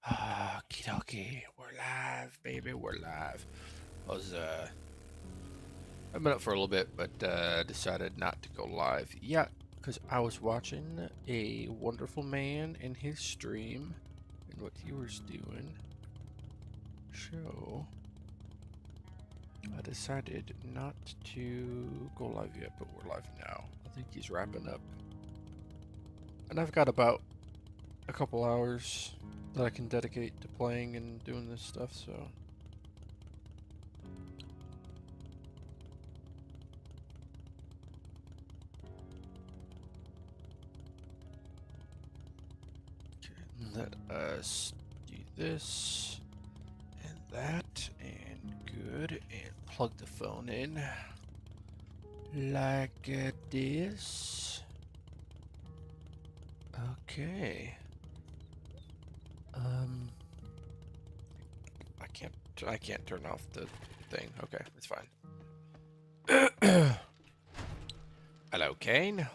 Okie dokie, we're live, baby, we're live. I've been up for a little bit, but decided not to go live yet because I was watching a wonderful man in his stream and what he was doing. So I decided not to go live yet, but we're live now. I think he's wrapping up, and I've got about a couple hours that I can dedicate to playing and doing this stuff. So. Let us do this and that and good and plug the phone in like this. Okay. I can't turn off the thing. Okay, it's fine. Hello, Kane.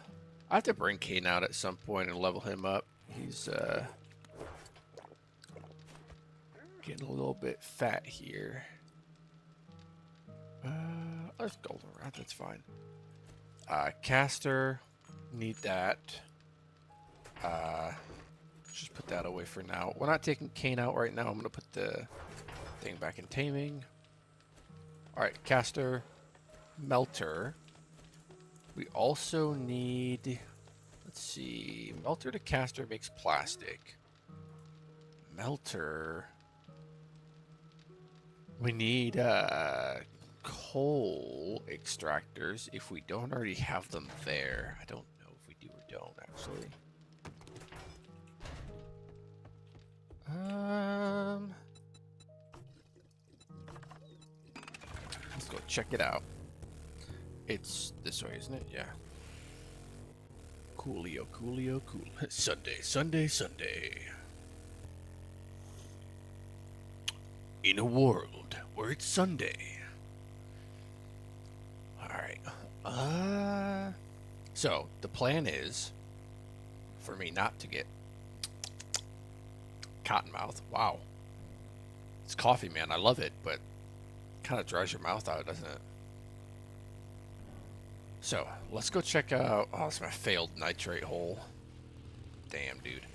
I have to bring Kane out at some point and level him up. He's getting a little bit fat here. Let's go around. That's fine. Caster, need that. Just put that away for now. We're not taking Kane out right now. I'm gonna put the thing back in taming. All right, caster, melter. We also need. Let's see. Melter to caster makes plastic. Melter. We need coal extractors if we don't already have them there. I don't know if we do or don't actually. Let's go check it out. It's this way, isn't it? Yeah. Coolio, coolio, cool. Sunday, Sunday, Sunday. In a world where it's Sunday. Alright. So, the plan is for me not to get cottonmouth. Wow. It's coffee, man. I love it, but kind of dries your mouth out, doesn't it? So, let's go check out... Oh, it's my failed nitrate hole. Damn, dude.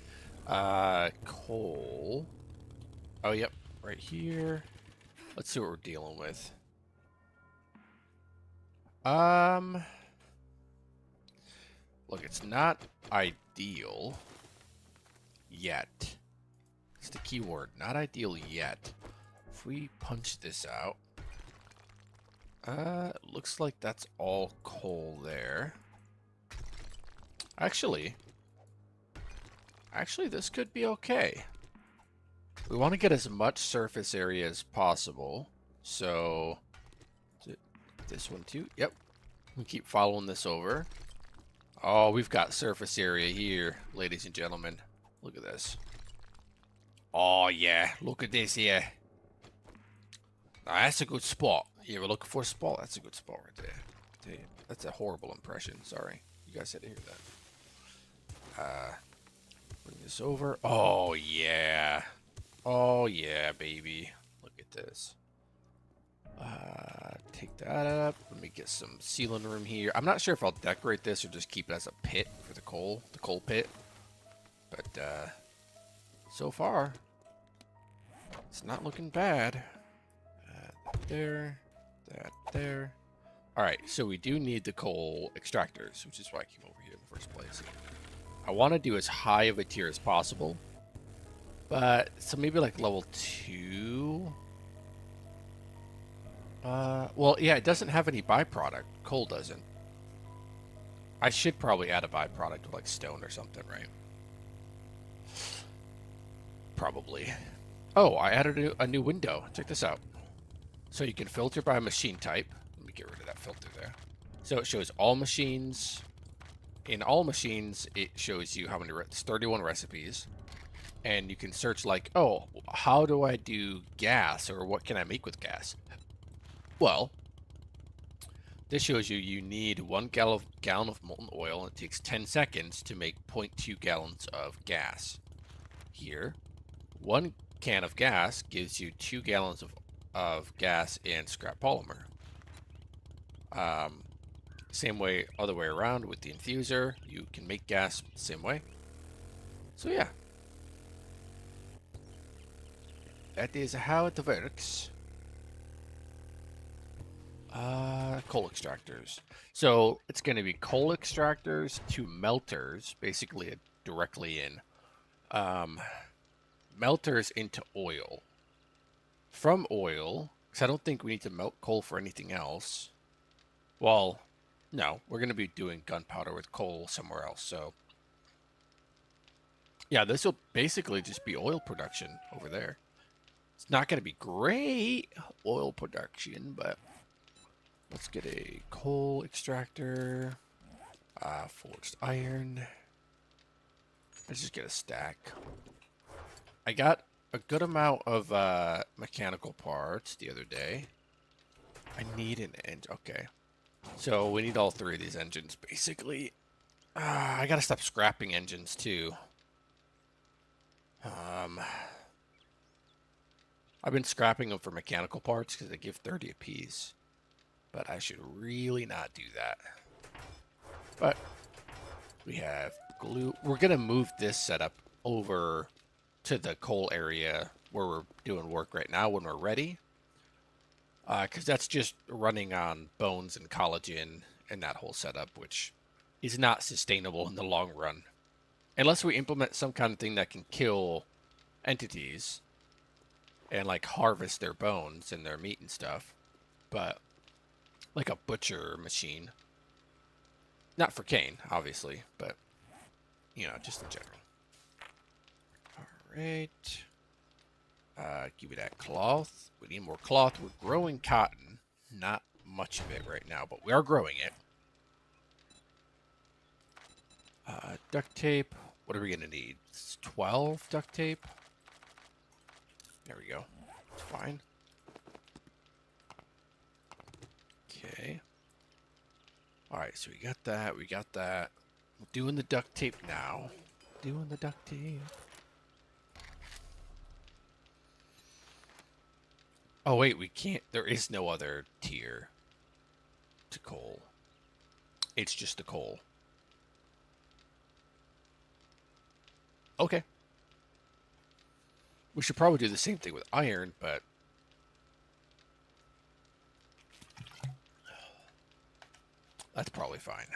Coal. Oh, yep. Right here. Let's see what we're dealing with. Look, it's not ideal yet. It's the key word. Not ideal yet. If we punch this out, looks like that's all coal there. Actually, this could be okay. We want to get as much surface area as possible. So, this one too. Yep. We keep following this over. Oh, we've got surface area here, ladies and gentlemen. Look at this. Oh, yeah. Look at this here. Now, that's a good spot. You ever looking for a spot? That's a good spot right there. That's a horrible impression. Sorry. You guys had to hear that. Bring this over. Oh, yeah. Oh, yeah, baby. Look at this. Take that up. Let me get some ceiling room here. I'm not sure if I'll decorate this or just keep it as a pit for the coal pit. But, so far, it's not looking bad. That there. Alright, so we do need the coal extractors, which is why I came over here in the first place. I want to do as high of a tier as possible. But, so maybe like level 2. Well, yeah, it doesn't have any byproduct. Coal doesn't. I should probably add a byproduct with like stone or something, right? Probably. Oh, I added a new window. Check this out. So you can filter by machine type. Let me get rid of that filter there. So it shows all machines. In all machines, it shows you how many, 31 recipes. And you can search like, oh, how do I do gas? Or what can I make with gas? Well, this shows you need 1 gallon of molten oil. And it takes 10 seconds to make 0.2 gallons of gas. Here, 1 can of gas gives you 2 gallons of gas and scrap polymer. Same way, other way around with the infuser, you can make gas the same way. So yeah, that is how it works. Coal extractors. So it's going to be coal extractors to melters, basically directly in. Melters into oil. From oil, because I don't think we need to melt coal for anything else. Well, no, we're going to be doing gunpowder with coal somewhere else. So yeah, this will basically just be oil production over there. It's not going to be great oil production, but let's get a coal extractor, forged iron. Let's just get a stack. I got a good amount of mechanical parts the other day. I need an engine. Okay. So we need all 3 of these engines, basically. I gotta stop scrapping engines, too. I've been scrapping them for mechanical parts because they give 30 apiece. But I should really not do that. But we have glue. We're going to move this setup over to the coal area where we're doing work right now when we're ready. Because that's just running on bones and collagen and that whole setup, which is not sustainable in the long run. Unless we implement some kind of thing that can kill entities and like harvest their bones and their meat and stuff. But like a butcher machine. Not for Kane, obviously, but you know, just in general. Alright. Give me that cloth. We need more cloth. We're growing cotton. Not much of it right now, but we are growing it. Duct tape. What are we going to need? It's 12 duct tape. There we go. It's fine. Okay. Alright, so we got that. We got that. We're doing the duct tape now. Doing the duct tape. Oh, wait, we can't. There is no other tier to coal. It's just the coal. Okay. We should probably do the same thing with iron, but that's probably fine.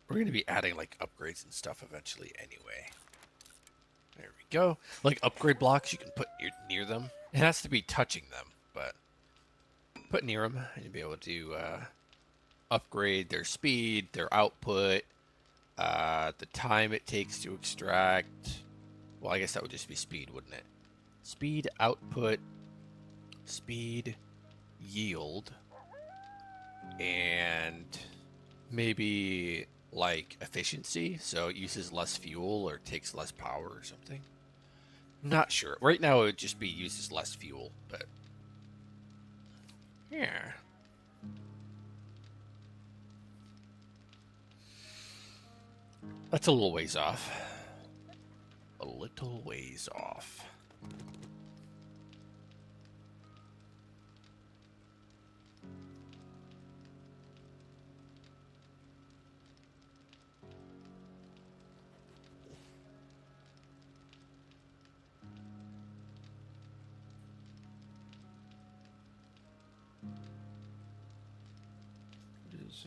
We're going to be adding, like, upgrades and stuff eventually anyway. There we go. Like, upgrade blocks you can put near them. It has to be touching them, but put near them, and you'll be able to upgrade their speed, their output, the time it takes to extract. Well, I guess that would just be speed, wouldn't it? Speed, output, speed, yield, and maybe like efficiency, so it uses less fuel or takes less power or something. Not sure. Right now it would just be uses less fuel, but yeah. That's a little ways off. A little ways off. What is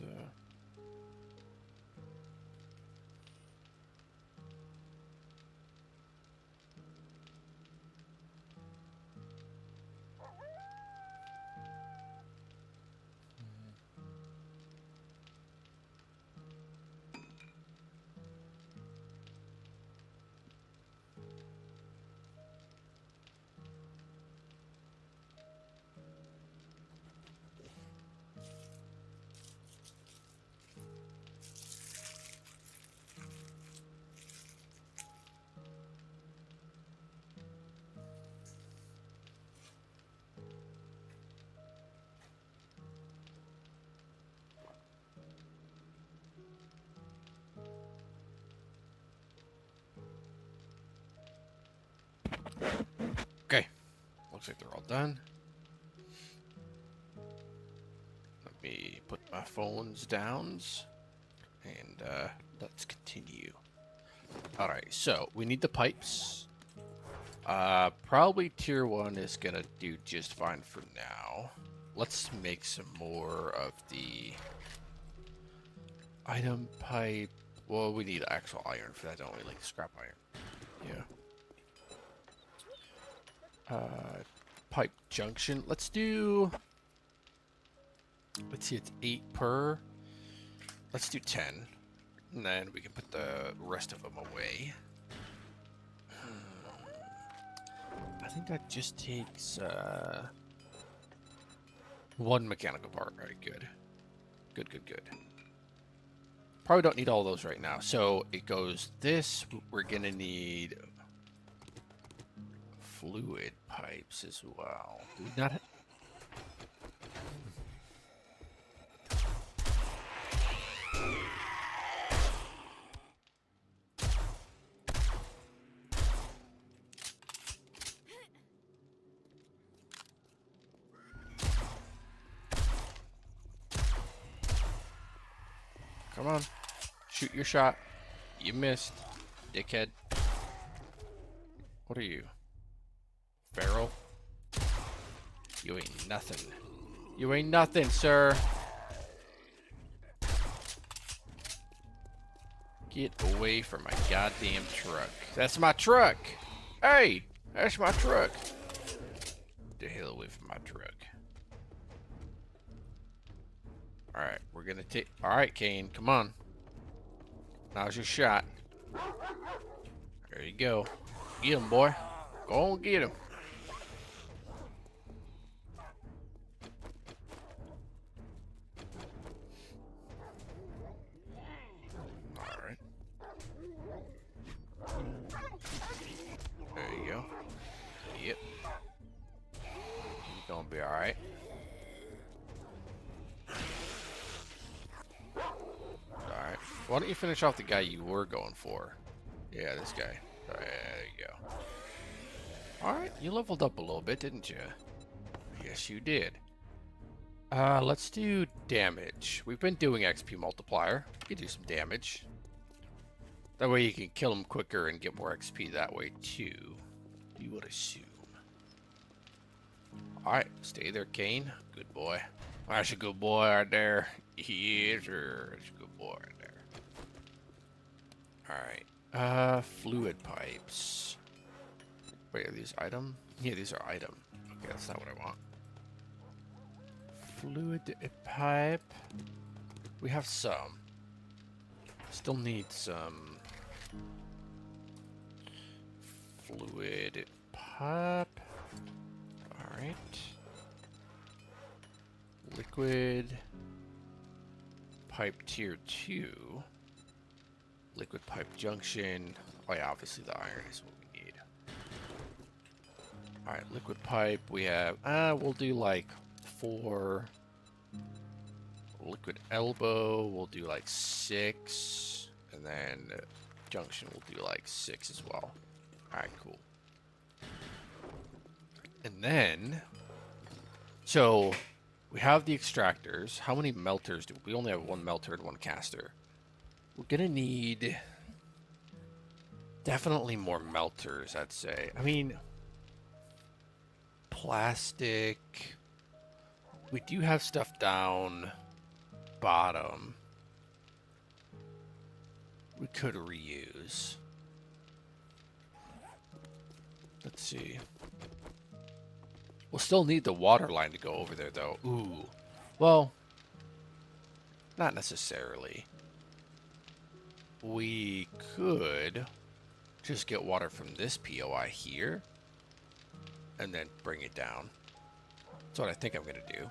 looks like they're all done. Let me put my phones down, and let's continue. All right, so we need the pipes. Probably tier 1 is gonna do just fine for now. Let's make some more of the item pipe. Well, we need actual iron for that, don't we? Like scrap iron. Yeah. Pipe junction. Let's see, it's 8 per. Let's do 10. And then we can put the rest of them away. I think that just takes 1 mechanical part. All right, good. Good. Probably don't need all those right now. So it goes this. We're going to need fluid pipes as well. Do we not? Come on. Shoot your shot. You missed, dickhead. What are you? Feral? You ain't nothing. You ain't nothing, sir. Get away from my goddamn truck. That's my truck. Hey, that's my truck. Get the hell away from my truck. Alright, we're gonna take... Alright, Kane, come on. Now's your shot. There you go. Get him, boy. Go on, get him. Alright. There you go. Yep. He's gonna be alright. Alright. Why don't you finish off the guy you were going for? Yeah, this guy. There you go. Alright, you leveled up a little bit, didn't you? Yes, you did. Let's do damage. We've been doing XP multiplier. You can do some damage. That way you can kill him quicker and get more XP that way too. You would assume. Alright, stay there, Kane. Good boy. That's a good boy right there. Yes, sir. That's a good boy right there. Alright. Fluid pipes. Wait, are these item? Yeah, these are item. Okay, that's not what I want. Fluid pipe. We have some. Still need some fluid pipe. Alright. Liquid pipe tier 2. Liquid pipe junction. Oh yeah, obviously the iron is what we need. Alright, liquid pipe. We have, we'll do like 4. Liquid elbow, we'll do like 6. And then junction will do like 6 as well. Alright, cool. And then, so we have the extractors. How many melters do we only have? 1 melter and 1 caster. We're gonna need definitely more melters, I'd say. I mean, plastic. We do have stuff down bottom we could reuse. Let's see. We'll still need the water line to go over there, though. Ooh. Well, not necessarily. We could just get water from this POI here and then bring it down. That's what I think I'm going to do.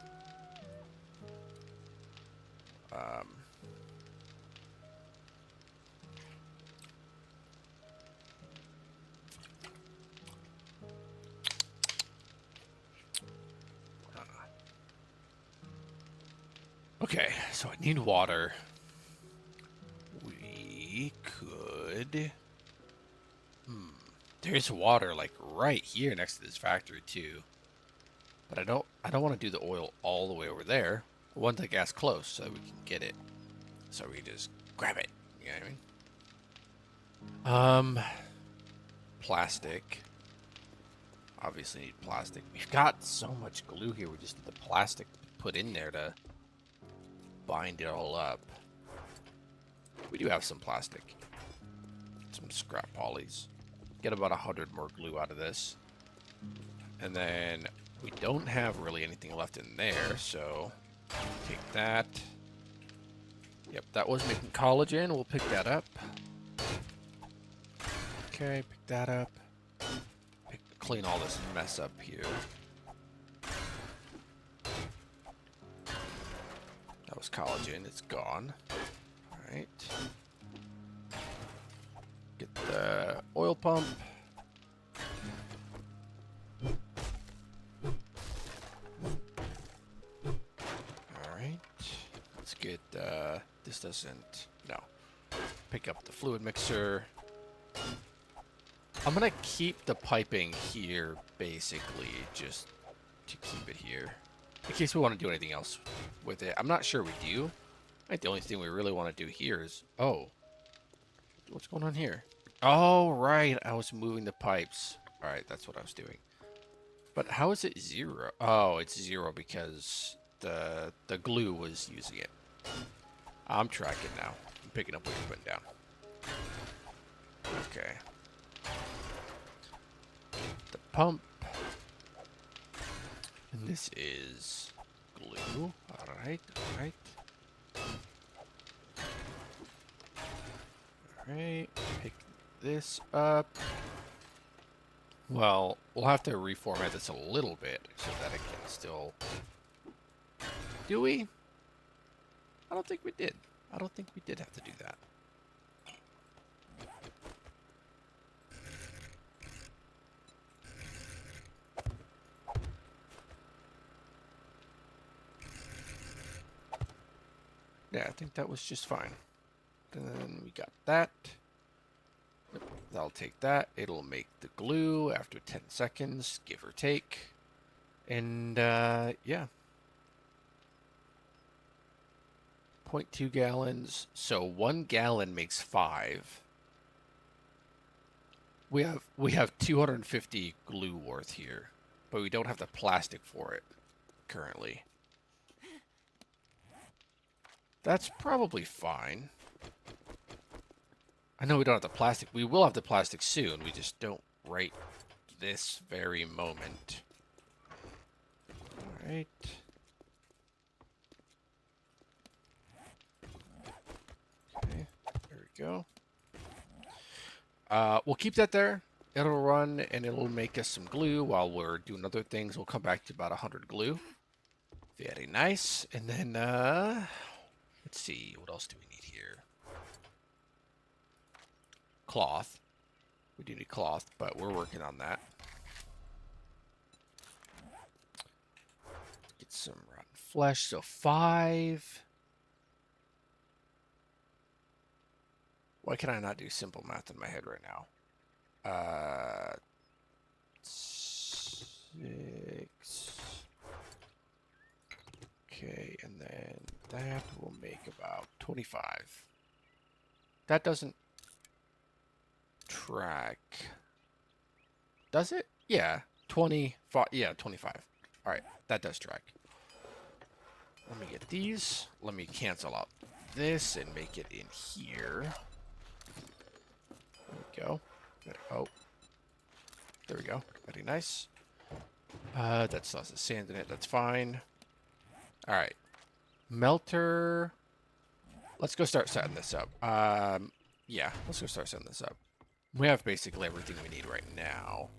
Okay, so I need water. We could... There's water, like, right here next to this factory, too. But I don't want to do the oil all the way over there. I want the gas close so that we can get it. So we just grab it. You know what I mean? Plastic. Obviously need plastic. We've got so much glue here. We just need the plastic put in there to bind it all up. We do have some plastic. Some scrap polys. Get about 100 more glue out of this. And then we don't have really anything left in there, so take that. Yep, that was making collagen. We'll pick that up. Okay, pick that up. Clean all this mess up here. That was collagen. It's gone. All right. Get the oil pump. All right. Let's get, this doesn't, no. Pick up the fluid mixer. I'm going to keep the piping here, basically, just to keep it here. In case we want to do anything else with it. I'm not sure we do. I think the only thing we really want to do here is... Oh. What's going on here? Oh, right. I was moving the pipes. All right, that's what I was doing. But how is it 0? Oh, it's 0 because the glue was using it. I'm tracking now. I'm picking up what you're putting down. Okay. The pump. And this is glue. Alright, alright. Alright, pick this up. Well, we'll have to reformat this a little bit so that it can still... Do we? I don't think we did. I don't think we did have to do that. Yeah, I think that was just fine. Then we got that. That'll take that. It'll make the glue after 10 seconds, give or take. And, yeah. 0.2 gallons. So 1 gallon makes 5. We have 250 glue worth here, but we don't have the plastic for it currently. That's probably fine. I know we don't have the plastic. We will have the plastic soon. We just don't right this very moment. All right. Okay, there we go. We'll keep that there. It'll run and it'll make us some glue while we're doing other things. We'll come back to about 100 glue. Very nice. And then, let's see, what else do we need here? Cloth. We do need cloth, but we're working on that. Get some rotten flesh. So 5. Why can I not do simple math in my head right now? 6. Okay, and then that will make about 25. That doesn't track. Does it? Yeah, 25. Yeah, 25. All right, that does track. Let me get these. Let me cancel out this and make it in here. There we go. Oh, there we go. Very nice. That still has the sand in it. That's fine. All right, melter. Let's go start setting this up. Yeah, let's go start setting this up. We have basically everything we need right now.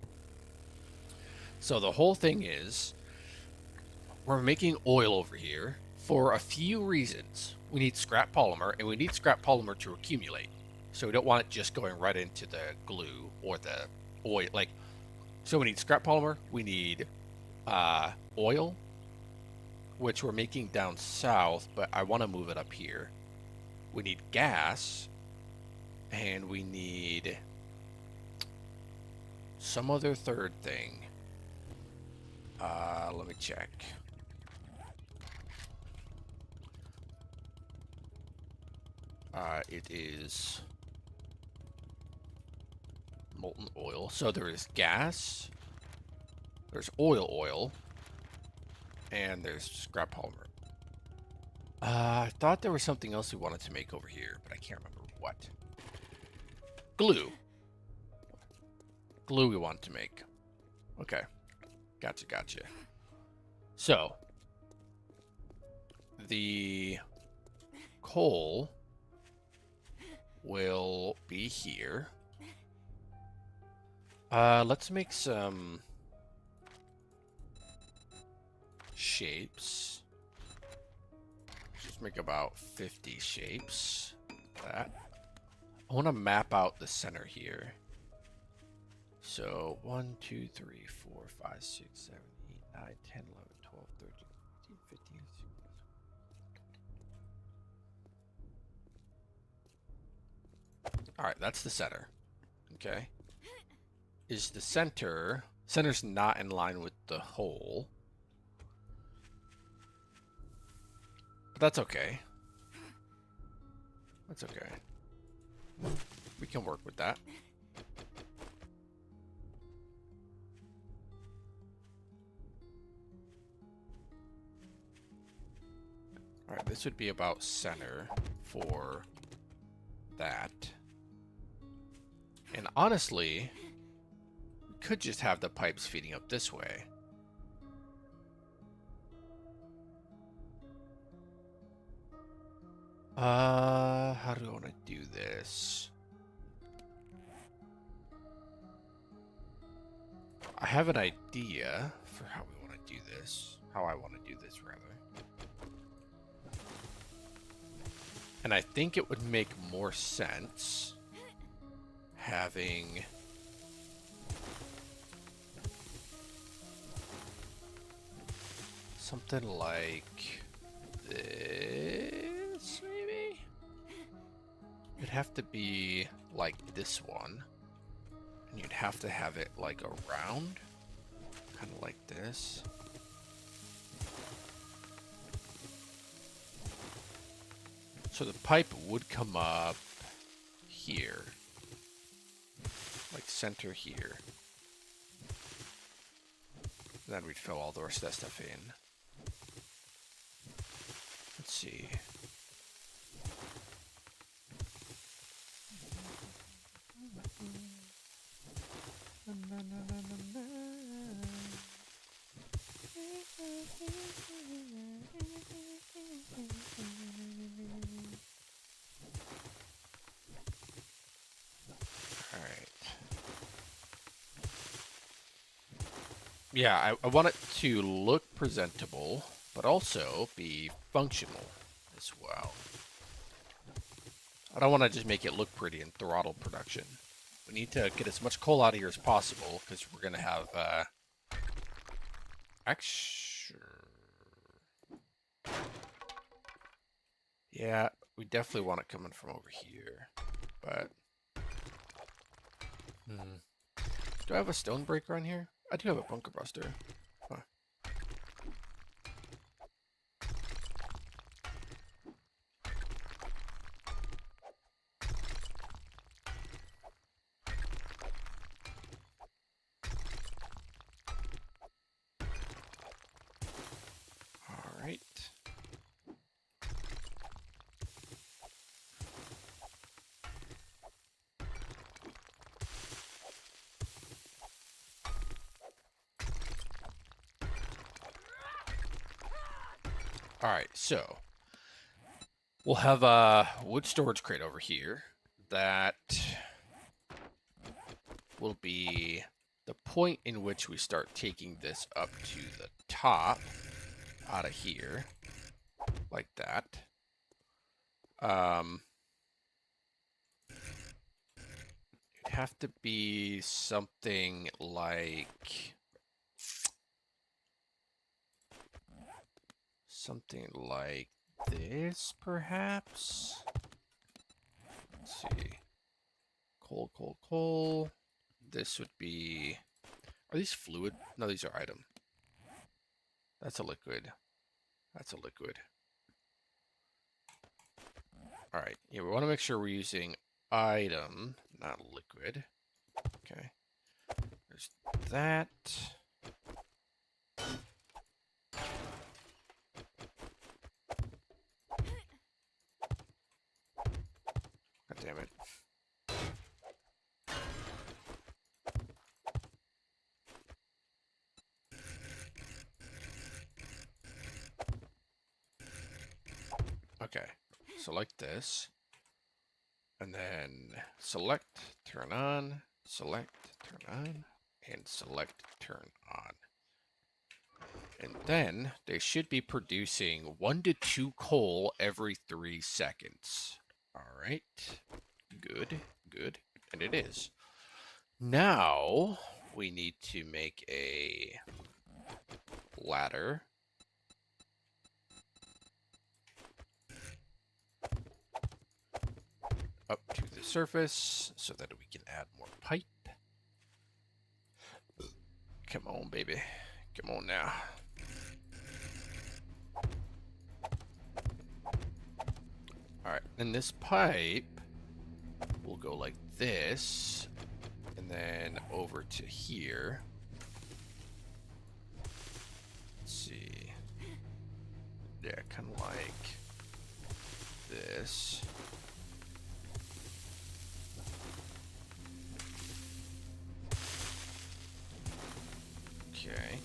So the whole thing is, we're making oil over here for a few reasons. We need scrap polymer, and we need scrap polymer to accumulate. So we don't want it just going right into the glue or the oil. So we need scrap polymer. We need oil, which we're making down south, but I want to move it up here. We need gas, and we need some other third thing. Let me check. It is molten oil. So there is gas, there's oil, and there's scrap polymer. I thought there was something else we wanted to make over here, but I can't remember what. Glue. Glue we want to make. Okay. Gotcha. So, the coal will be here. Let's make some shapes. Just make about 50 shapes. That. I want to map out the center here. So 1, 2, 3, 4, 5, 6, 7, 8, 9, 10, 11, 12, 13, 14, 15, 16. All right, that's the center. Okay. Is the center's not in line with the hole. But that's okay. That's okay. We can work with that. All right, this would be about center for that. And honestly, we could just have the pipes feeding up this way. How do I want to do this? I have an idea for how we want to do this. How I want to do this, rather. And I think it would make more sense having something like this, maybe? It'd have to be like this one. And you'd have to have it like around, kind of like this. So the pipe would come up here, like center here. Then we'd fill all the rest of that stuff in. Let's see. Yeah, I want it to look presentable, but also be functional as well. I don't want to just make it look pretty and throttle production. We need to get as much coal out of here as possible, because we're going to have... Yeah, we definitely want it coming from over here, but... Do I have a stone breaker on here? I do have a bunker buster. Huh. All right. All right, so we'll have a wood storage crate over here that will be the point in which we start taking this up to the top out of here, like that. It'd have to be something like this, perhaps. Let's see. Coal. This would be... Are these fluid? No, these are item. That's a liquid. That's a liquid. All right. Yeah, we want to make sure we're using item, not liquid. Okay. There's that. God damn it. Okay. Select this. And then select, turn on, select, turn on, and select, turn on. And then they should be producing 1 to 2 coal every 3 seconds. All right. Good, good. And it is. Now we need to make a ladder. Up to the surface so that we can add more pipe. Come on, baby. Come on now. All right, and this pipe will go like this, and then over to here. Let's see. Yeah, kind of like this. Okay.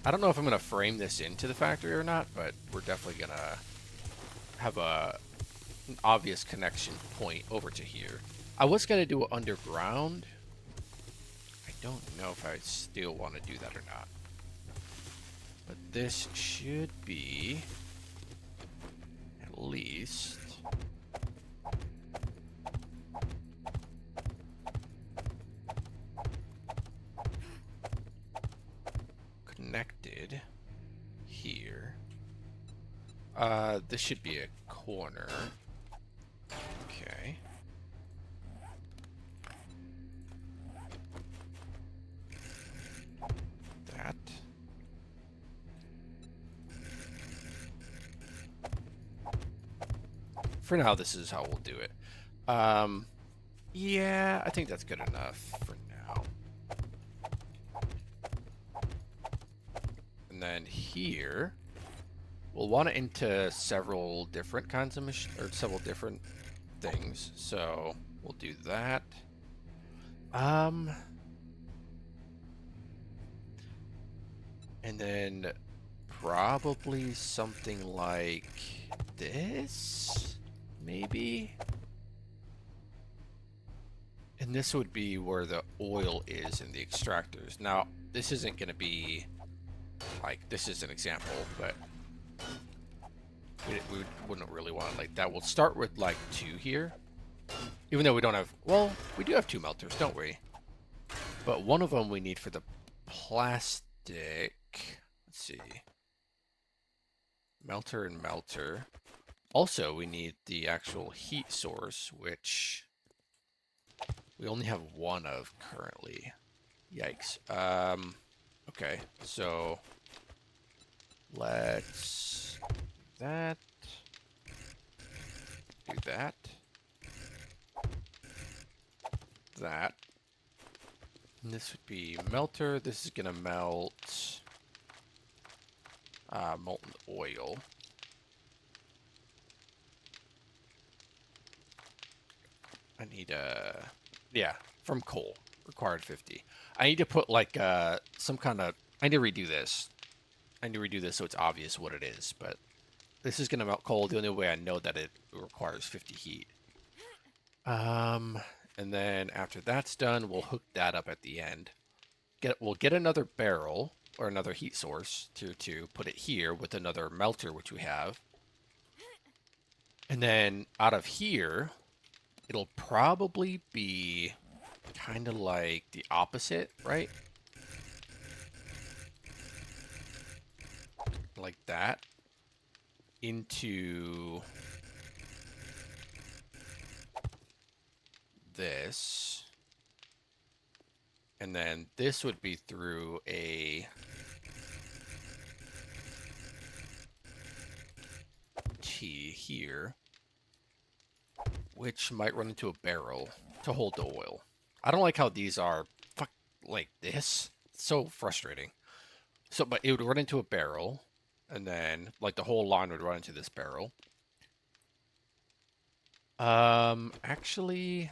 I don't know if I'm going to frame this into the factory or not, but we're definitely going to have an obvious connection point over to here. I was going to do it underground. I don't know if I still want to do that or not. But this should be at least connected here. This should be a corner. Okay. That. For now, this is how we'll do it. Yeah, I think that's good enough for now. And then here, we'll want it into several different kinds of or several different things. So we'll do that. And then probably something like this, maybe. And this would be where the oil is in the extractors. Now, this isn't going to be like, this is an example, but we wouldn't really want it like that. We'll start with like 2 here. Even though we don't have, well, we do have 2 melters, don't we? But one of them we need for the plastic. Let's see. Melter and melter. Also, we need the actual heat source, which we only have 1 of currently. Yikes. Okay, so let's do that. Do that. That. And this would be melter. This is gonna melt molten oil. I need yeah, from coal. Required 50. I need to put like some kind of, I need to redo this. I need to redo this so it's obvious what it is, but this is gonna melt coal the only way I know that it requires 50 heat. And then after that's done, we'll hook that up at the end. We'll get another barrel or another heat source to put it here with another melter, which we have. And then out of here, it'll probably be kind of like the opposite, right? Like that. Into this. And then this would be through a T here, which might run into a barrel to hold the oil. I don't like how these are like this. It's so frustrating. So, but it would run into a barrel, and then like the whole line would run into this barrel. Actually,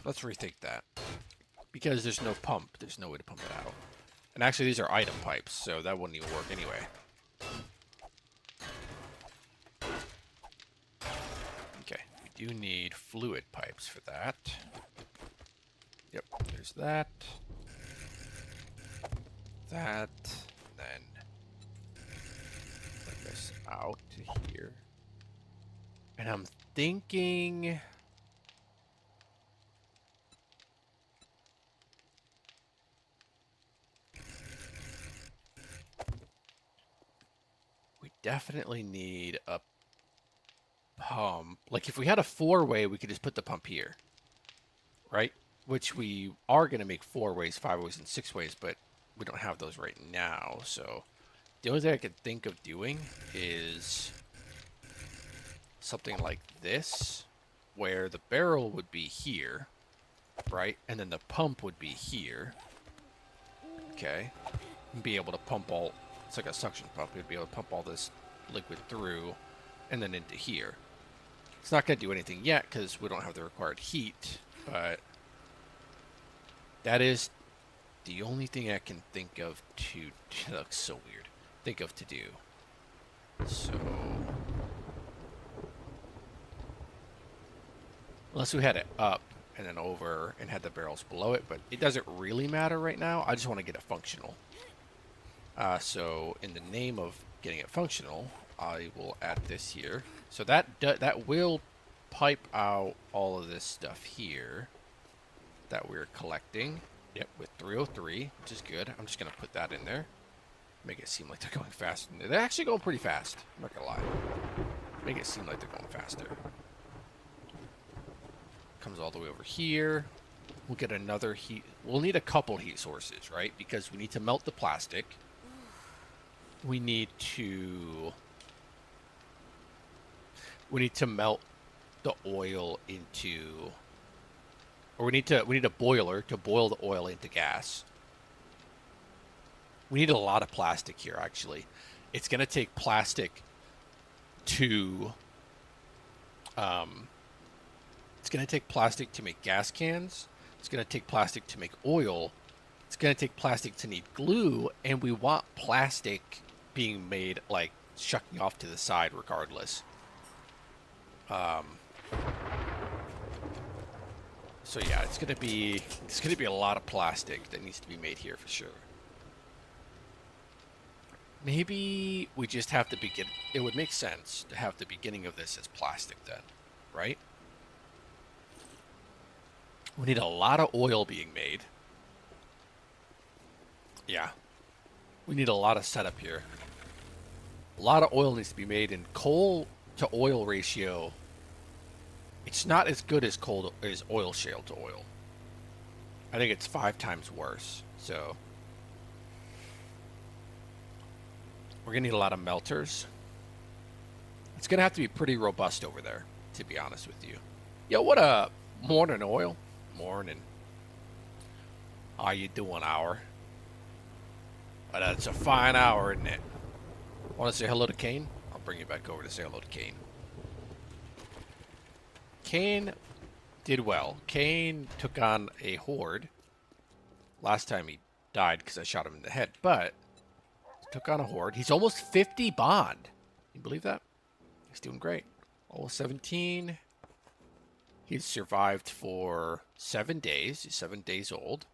let's rethink that. Because there's no pump, there's no way to pump it out. And actually, these are item pipes, so that wouldn't even work anyway. Okay, we do need fluid pipes for that. Yep, there's that. That, and then put this out to here. And I'm thinking... we definitely need a pump. Like, if we had a four-way, we could just put the pump here. Right? Which we are going to make 4 ways, 5 ways, and 6 ways, but we don't have those right now. So the only thing I could think of doing is something like this, where the barrel would be here, right? And then the pump would be here. Okay. And be able to pump all, it's like a suction pump. We'd be able to pump all this liquid through and then into here. It's not going to do anything yet because we don't have the required heat, but that is the only thing I can think of to... That looks so weird. Think of to do. So... unless we had it up and then over and had the barrels below it, but it doesn't really matter right now. I just want to get it functional. So in the name of getting it functional, I will add this here. So that will pipe out all of this stuff here that we're collecting. Yep, with 303, which is good. I'm just going to put that in there. Make it seem like they're going fast. They're actually going pretty fast. I'm not going to lie. Make it seem like they're going faster. Comes all the way over here. We'll get another heat. We'll need a couple heat sources, right? Because we need to melt the plastic. We need to melt the oil into... or we need a boiler to boil the oil into gas. We need a lot of plastic here, actually. It's going to take plastic to... it's going to take plastic to make gas cans. It's going to take plastic to make oil. It's going to take plastic to need glue. And we want plastic being made, like, shucking off to the side regardless. So yeah, it's gonna be a lot of plastic that needs to be made here for sure. Maybe we just have to begin. It would make sense to have the beginning of this as plastic then, right? We need a lot of oil being made. Yeah. We need a lot of setup here. A lot of oil needs to be made, and coal to oil ratio, it's not as good as oil shale to oil. I think it's 5 times worse. So we're gonna need a lot of melters. It's gonna have to be pretty robust over there, to be honest with you. Yo, what up? Morning, oil. Morning. How you doing, hour? But it's a fine hour, isn't it? Want to say hello to Kane? I'll bring you back over to say hello to Kane. Kane did well. Kane took on a horde. Last time he died because I shot him in the head, but took on a horde. He's almost 50 bond. Can you believe that? He's doing great. Almost 17. He's survived for 7 days. He's 7 days old.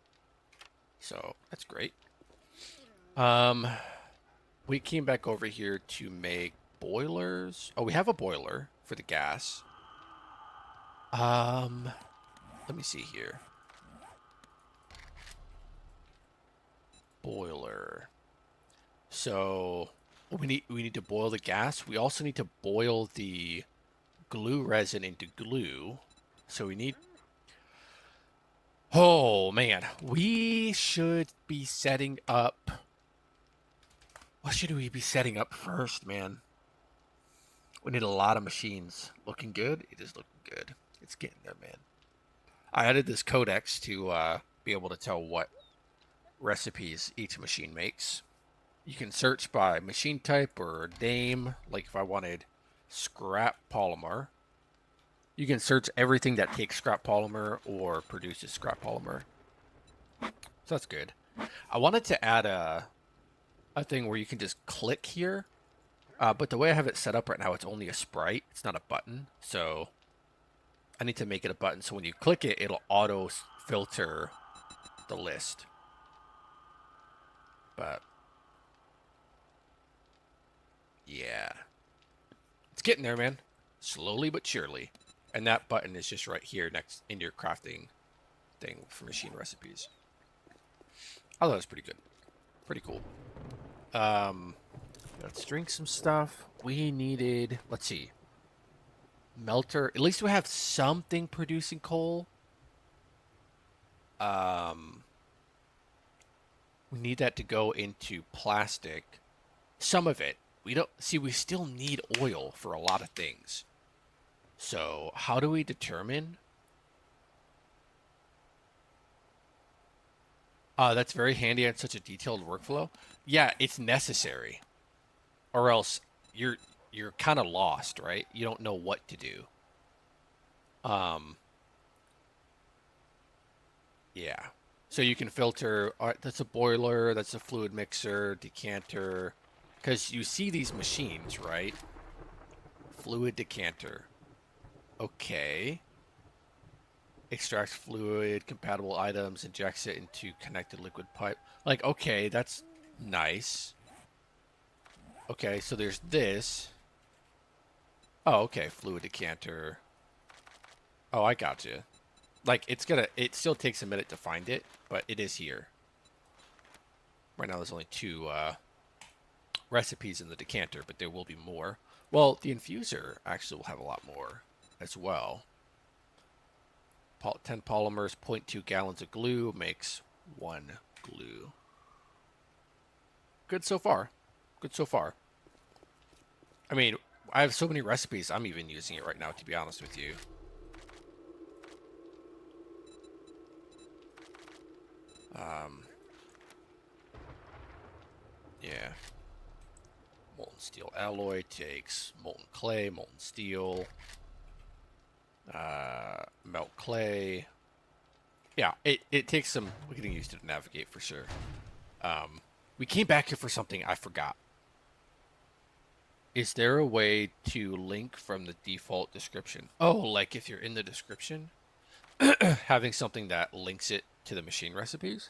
So that's great. We came back over here to make boilers. Oh, we have a boiler for the gas. Let me see here. Boiler. So we need to boil the gas. We also need to boil the glue resin into glue. So we need... Oh, man. We should be setting up... What should we be setting up first, man? We need a lot of machines. Looking good? It is looking good. It's getting there, man. I added this codex to be able to tell what recipes each machine makes. You can search by machine type or name. Like if I wanted scrap polymer, you can search everything that takes scrap polymer or produces scrap polymer. So that's good. I wanted to add a thing where you can just click here, but the way I have it set up right now, it's only a sprite. It's not a button. So I need to make it a button. So when you click it, it'll auto filter the list. But yeah, it's getting there, man. Slowly but surely. And that button is just right here next in your crafting thing for machine recipes. I thought it was pretty good. Pretty cool. Let's drink some stuff. We needed, let's see, melter. At least we have something producing coal. We need that to go into plastic. Some of it. We don't see, we still need oil for a lot of things. So how do we determine? That's very handy on such a detailed workflow. Yeah, it's necessary. Or else you're kind of lost, right? You don't know what to do. Yeah. So you can filter, all right, that's a boiler, that's a fluid mixer, decanter. Because you see these machines, right? Fluid decanter. Okay. Extracts fluid, compatible items, injects it into connected liquid pipe. Like, okay, that's nice. Okay, so there's this. Oh, okay, fluid decanter. Oh, I got you. Like, it still takes a minute to find it, but it is here. Right now there's only 2 recipes in the decanter, but there will be more. Well, the infuser actually will have a lot more as well. 10 polymers, 0.2 gallons of glue makes 1 glue. Good so far. Good so far. I mean, I have so many recipes, I'm even using it right now, to be honest with you. Yeah. Molten steel alloy takes molten clay, molten steel, melt clay. Yeah, it takes some getting used to navigate for sure. We came back here for something I forgot. Is there a way to link from the default description? Oh, like if you're in the description, having something that links it to the machine recipes?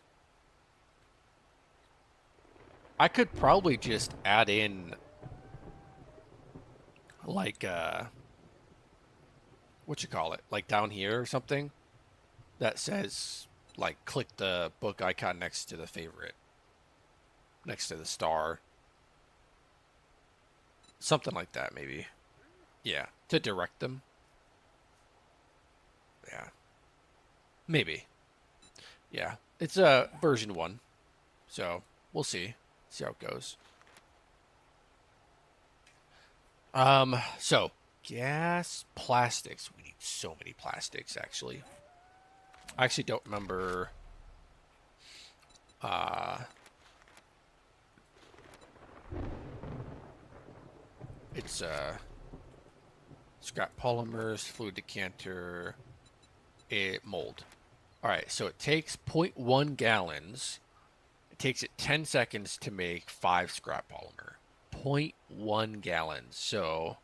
I could probably just add in like what you call it? Like down here or something that says like click the book icon next to the favorite. Next to the star. Something like that maybe. Yeah, to direct them. Yeah. Maybe. Yeah. It's version 1. So, we'll see. See how it goes. So gas, plastics. We need so many plastics, actually. I actually don't remember. It's scrap polymers, fluid decanter, mold. All right, so it takes 0.1 gallons. It takes it 10 seconds to make 5 scrap polymer. 0.1 gallons. So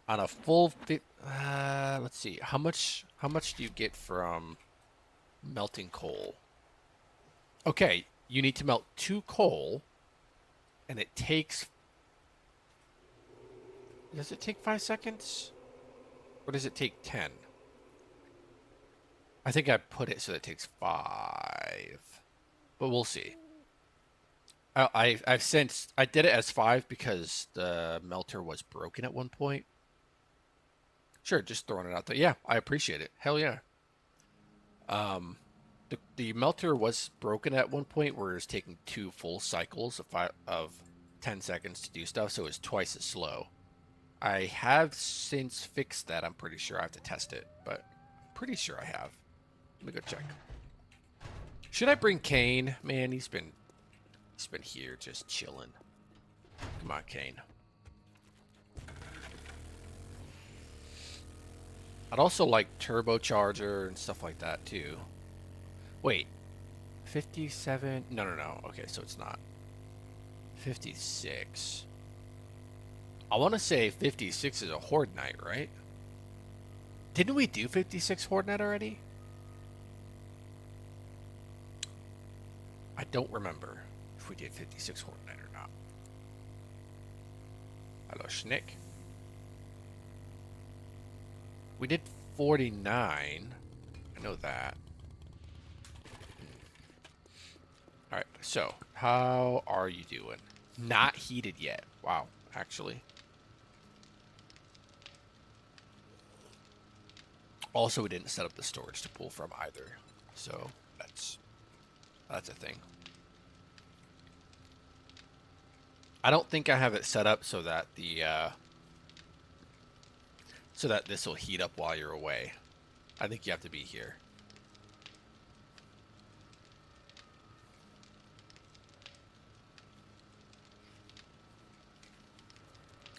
on a full, let's see, how much do you get from melting coal? Okay, you need to melt 2 coal, and it takes. Does it take 5 seconds, or does it take 10? I think I put it so that it takes 5, but we'll see. I've since I did it as 5 because the melter was broken at one point. Sure, just throwing it out there. Yeah, I appreciate it. Hell yeah. Um, the melter was broken at one point where it was taking 2 full cycles of 10 seconds to do stuff, so it was twice as slow. I have since fixed that. I'm pretty sure I have to test it, but I'm pretty sure I have. Let me go check. Should I bring Kane? Man, he's been here just chilling. Come on, Kane. I'd also like turbocharger and stuff like that too. Wait, 57? No, no, no. Okay, so it's not 56. I want to say 56 is a Horde Knight, right? Didn't we do 56 Horde Knight already? I don't remember if we did 56 Horde Knight or not. Hello, Schnick. We did 49. I know that. All right, so how are you doing? Not heated yet. Wow, actually. Also, we didn't set up the storage to pull from either, so that's a thing. I don't think I have it set up so that the so that this will heat up while you're away. I think you have to be here.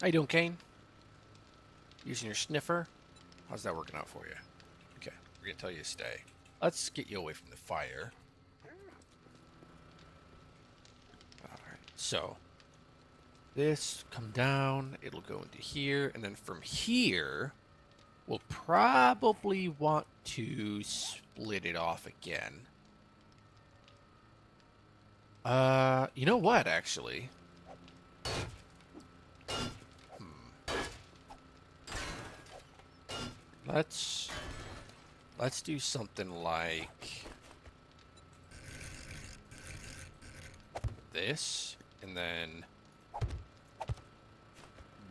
How you doing, Kane? Using your sniffer? How's that working out for you? Okay, we're gonna tell you to stay. Let's get you away from the fire. Alright, so this come down, it'll go into here, and then from here we'll probably want to split it off again. You know what, actually? Let's do something like this, and then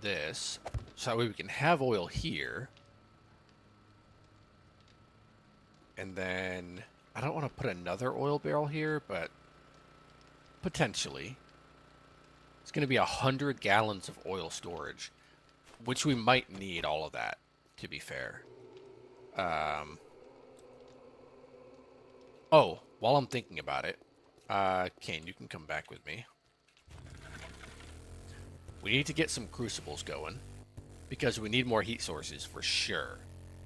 this, so that way we can have oil here. And then I don't want to put another oil barrel here, but potentially. It's going to be 100 gallons of oil storage, which we might need all of that, to be fair. Oh, while I'm thinking about it, Kane, you can come back with me. We need to get some crucibles going, because we need more heat sources for sure.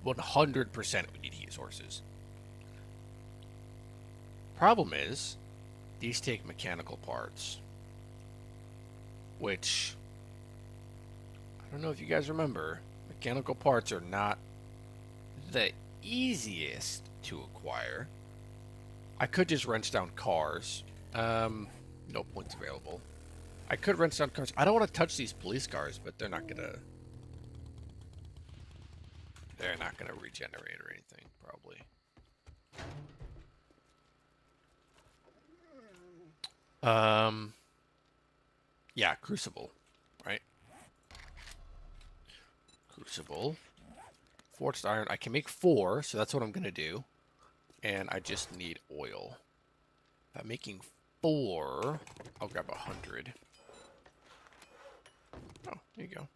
100% we need heat sources. Problem is, these take mechanical parts, which, I don't know if you guys remember, mechanical parts are not the easiest to acquire. I could just wrench down cars. No points available. I could wrench down cars. I don't want to touch these police cars, but they're not gonna regenerate or anything, probably. Yeah, crucible, right? Crucible. Forged iron. I can make 4, so that's what I'm gonna do. And I just need oil. If I'm making 4, I'll grab 100. Oh, there you go.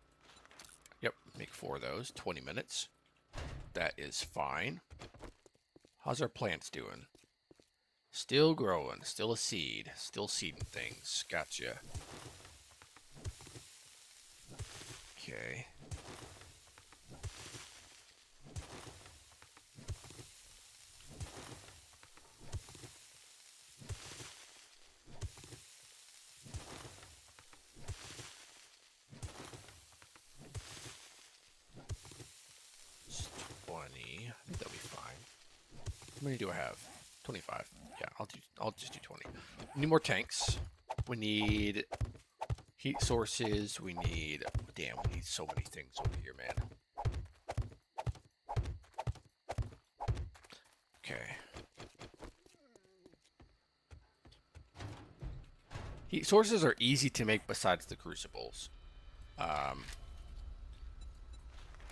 Yep, make 4 of those. 20 minutes. That is fine. How's our plants doing? Still growing. Still a seed. Still seeding things. Gotcha. Okay. It's 20. I think that'll be fine. How many do I have? 25. Yeah, I'll just do 20. We need more tanks. We need heat sources. We need, damn, we need so many things over here, man. Okay. Heat sources are easy to make besides the crucibles.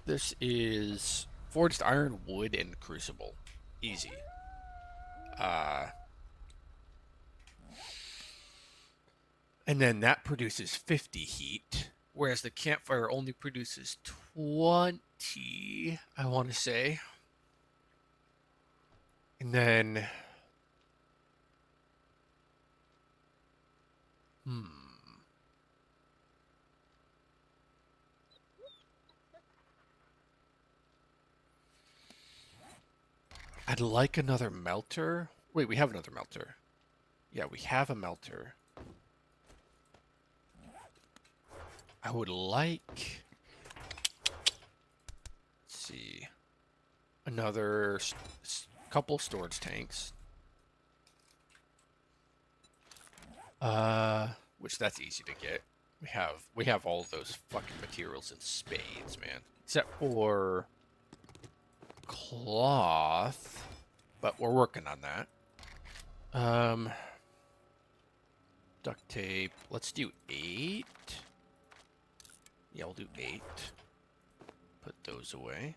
This is forged iron, wood, and crucible. Easy. And then that produces 50 heat, whereas the campfire only produces 20, I want to say. And then... I'd like another melter. Wait, we have another melter. Yeah, we have a melter. I would like... Let's see. Another couple storage tanks. Which that's easy to get. We have all of those fucking materials in spades, man. Except for cloth, but we're working on that. Duct tape. Let's do 8. Yeah, we'll do 8. Put those away.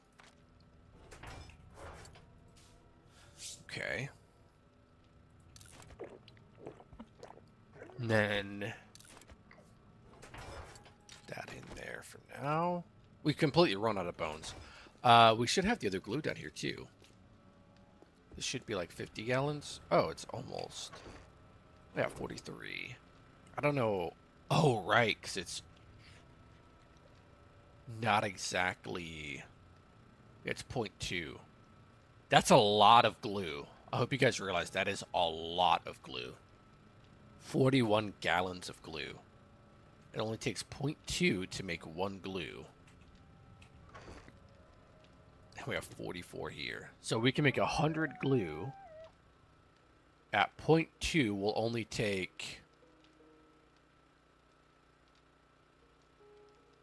Okay. And then that in there for now. We completely run out of bones. We should have the other glue down here too. This should be like 50 gallons. Oh, it's almost. Yeah, 43. I don't know. Oh, right, because it's not exactly. It's 0.2. That's a lot of glue. I hope you guys realize that is a lot of glue. 41 gallons of glue. It only takes 0.2 to make 1 glue. And we have 44 here. So we can make 100 glue. At 0.2 will only take...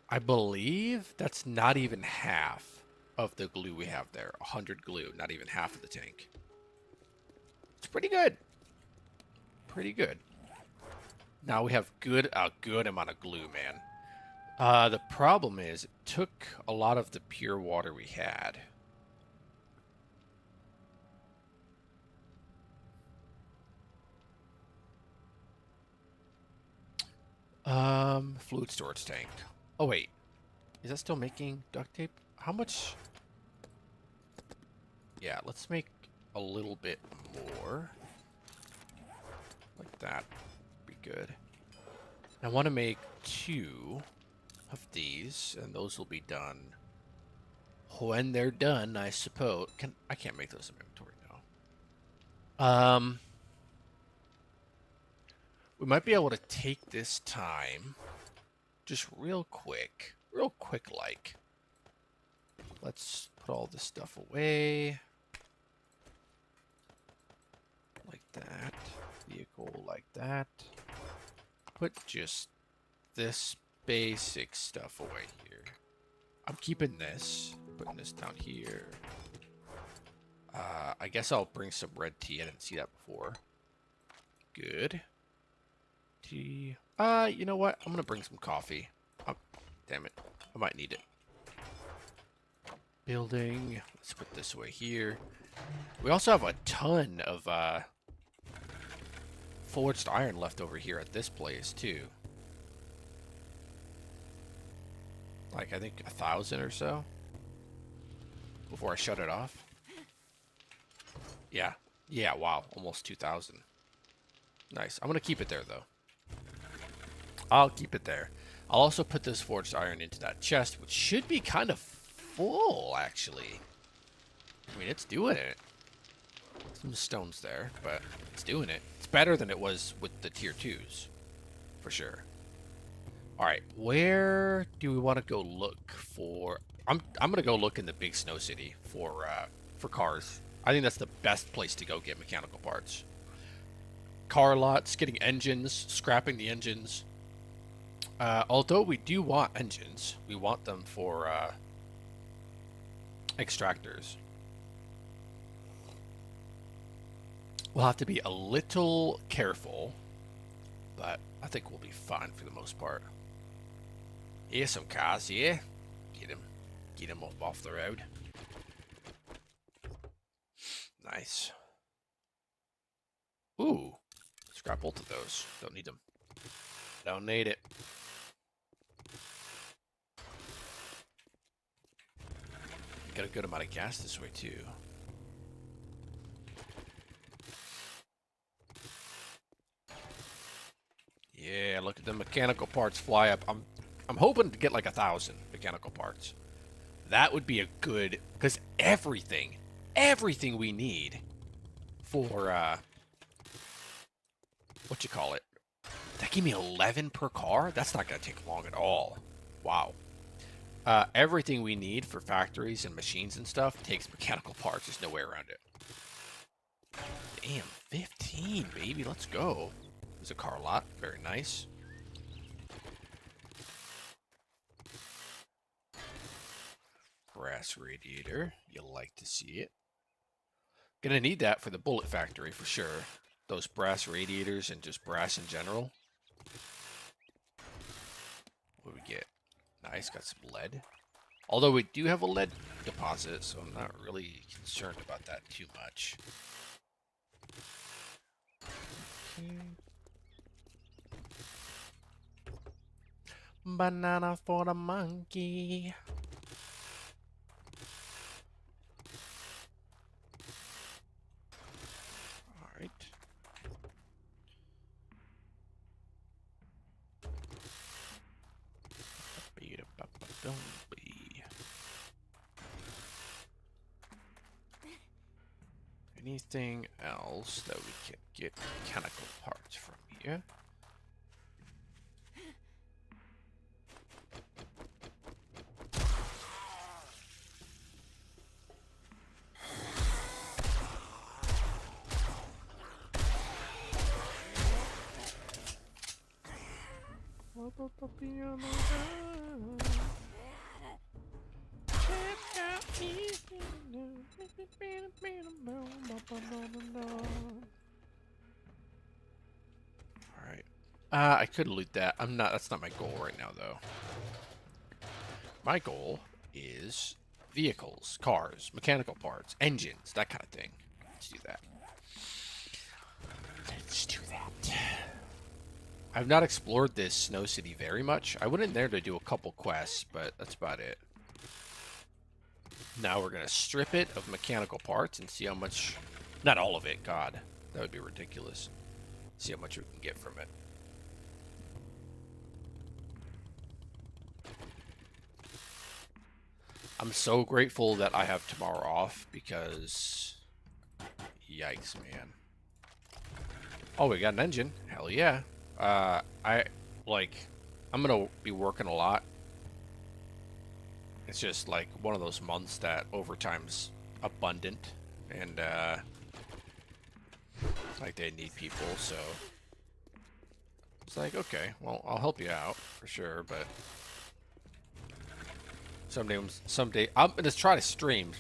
I believe that's not even half of the glue we have there. 100 glue, not even half of the tank. It's pretty good. Pretty good. Now we have a good amount of glue, man. The problem is it took a lot of the pure water we had. Fluid storage tank. Oh, wait. Is that still making duct tape? How much? Yeah, let's make a little bit more. Like that. Be good. I want to make 2 of these, and those will be done when they're done, I suppose. I can't make those in inventory now. We might be able to take this time, just real quick like. Let's put all this stuff away. Like that. Vehicle like that. Put just this basic stuff away here. I'm keeping this. Putting this down here. I guess I'll bring some red tea. I didn't see that before. Good. Tea. You know what? I'm gonna bring some coffee. Oh, damn it. I might need it. Building. Let's put this away here. We also have a ton of forged iron left over here at this place too. Like I think 1,000 or so before I shut it off. Yeah. Yeah, wow. Almost 2,000. Nice. I'm gonna keep it there though. I'll keep it there. I'll also put this forged iron into that chest, which should be kind of full, actually. I mean, it's doing it. Some stones there, but it's doing it. It's better than it was with the tier 2s, for sure. All right, where do we want to go look for? I'm gonna go look in the big snow city for cars. I think that's the best place to go get mechanical parts. Car lots, getting engines, scrapping the engines. Although we do want engines, we want them for extractors. We'll have to be a little careful But I think we'll be fine for the most part. Here's some cars here. Get him up off the road. Nice. Ooh, scrap both of those. Don't need them. Don't need it. Got a good amount of gas this way too. Yeah, look at the mechanical parts fly up. I'm hoping to get like 1,000 mechanical parts. That would be a good, because everything we need for what you call it? That gave me 11 per car? That's not gonna take long at all. Wow. Everything we need for factories and machines and stuff takes mechanical parts. There's no way around it. Damn, 15, baby. Let's go. There's a car lot. Very nice. Brass radiator. You'll like to see it. Gonna need that for the bullet factory for sure. Those brass radiators and just brass in general. What do we get? Nice, got some lead. Although we do have a lead deposit, so I'm not really concerned about that too much. Okay. Banana for the monkey. Alright. Anything else that we can get mechanical parts from here? Alright. I could loot that. That's not my goal right now, though. My goal is vehicles, cars, mechanical parts, engines, that kind of thing. Let's do that. Let's do that. I've not explored this Snow City very much. I went in there to do a couple quests, but that's about it. Now we're going to strip it of mechanical parts and see how much... Not all of it, God. That would be ridiculous. See how much we can get from it. I'm so grateful that I have tomorrow off because... Yikes, man. Oh, we got an engine. Hell yeah. I'm going to be working a lot. It's just like one of those months that overtime's abundant and like they need people, so it's like, okay, well, I'll help you out for sure, but someday I'm gonna try to stream.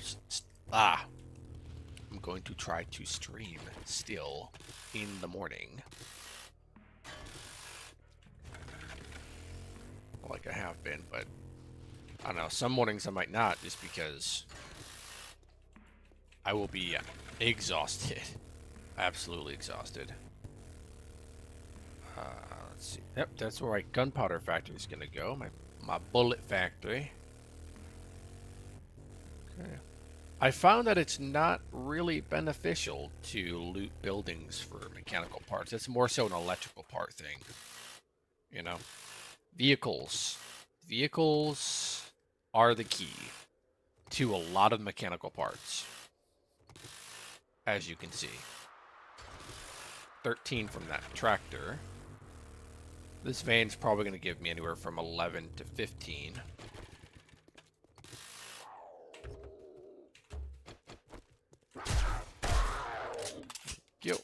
I'm going to try to stream still in the morning, like I have been, but I don't know, some mornings I might not, just because I will be exhausted. Absolutely exhausted. Let's see. Yep, that's where my gunpowder factory is going to go. My bullet factory. Okay. I found that it's not really beneficial to loot buildings for mechanical parts. It's more so an electrical part thing. You know? Vehicles. Vehicles are the key to a lot of mechanical parts, as you can see. 13 from that tractor. This van's probably going to give me anywhere from 11 to 15. Yo.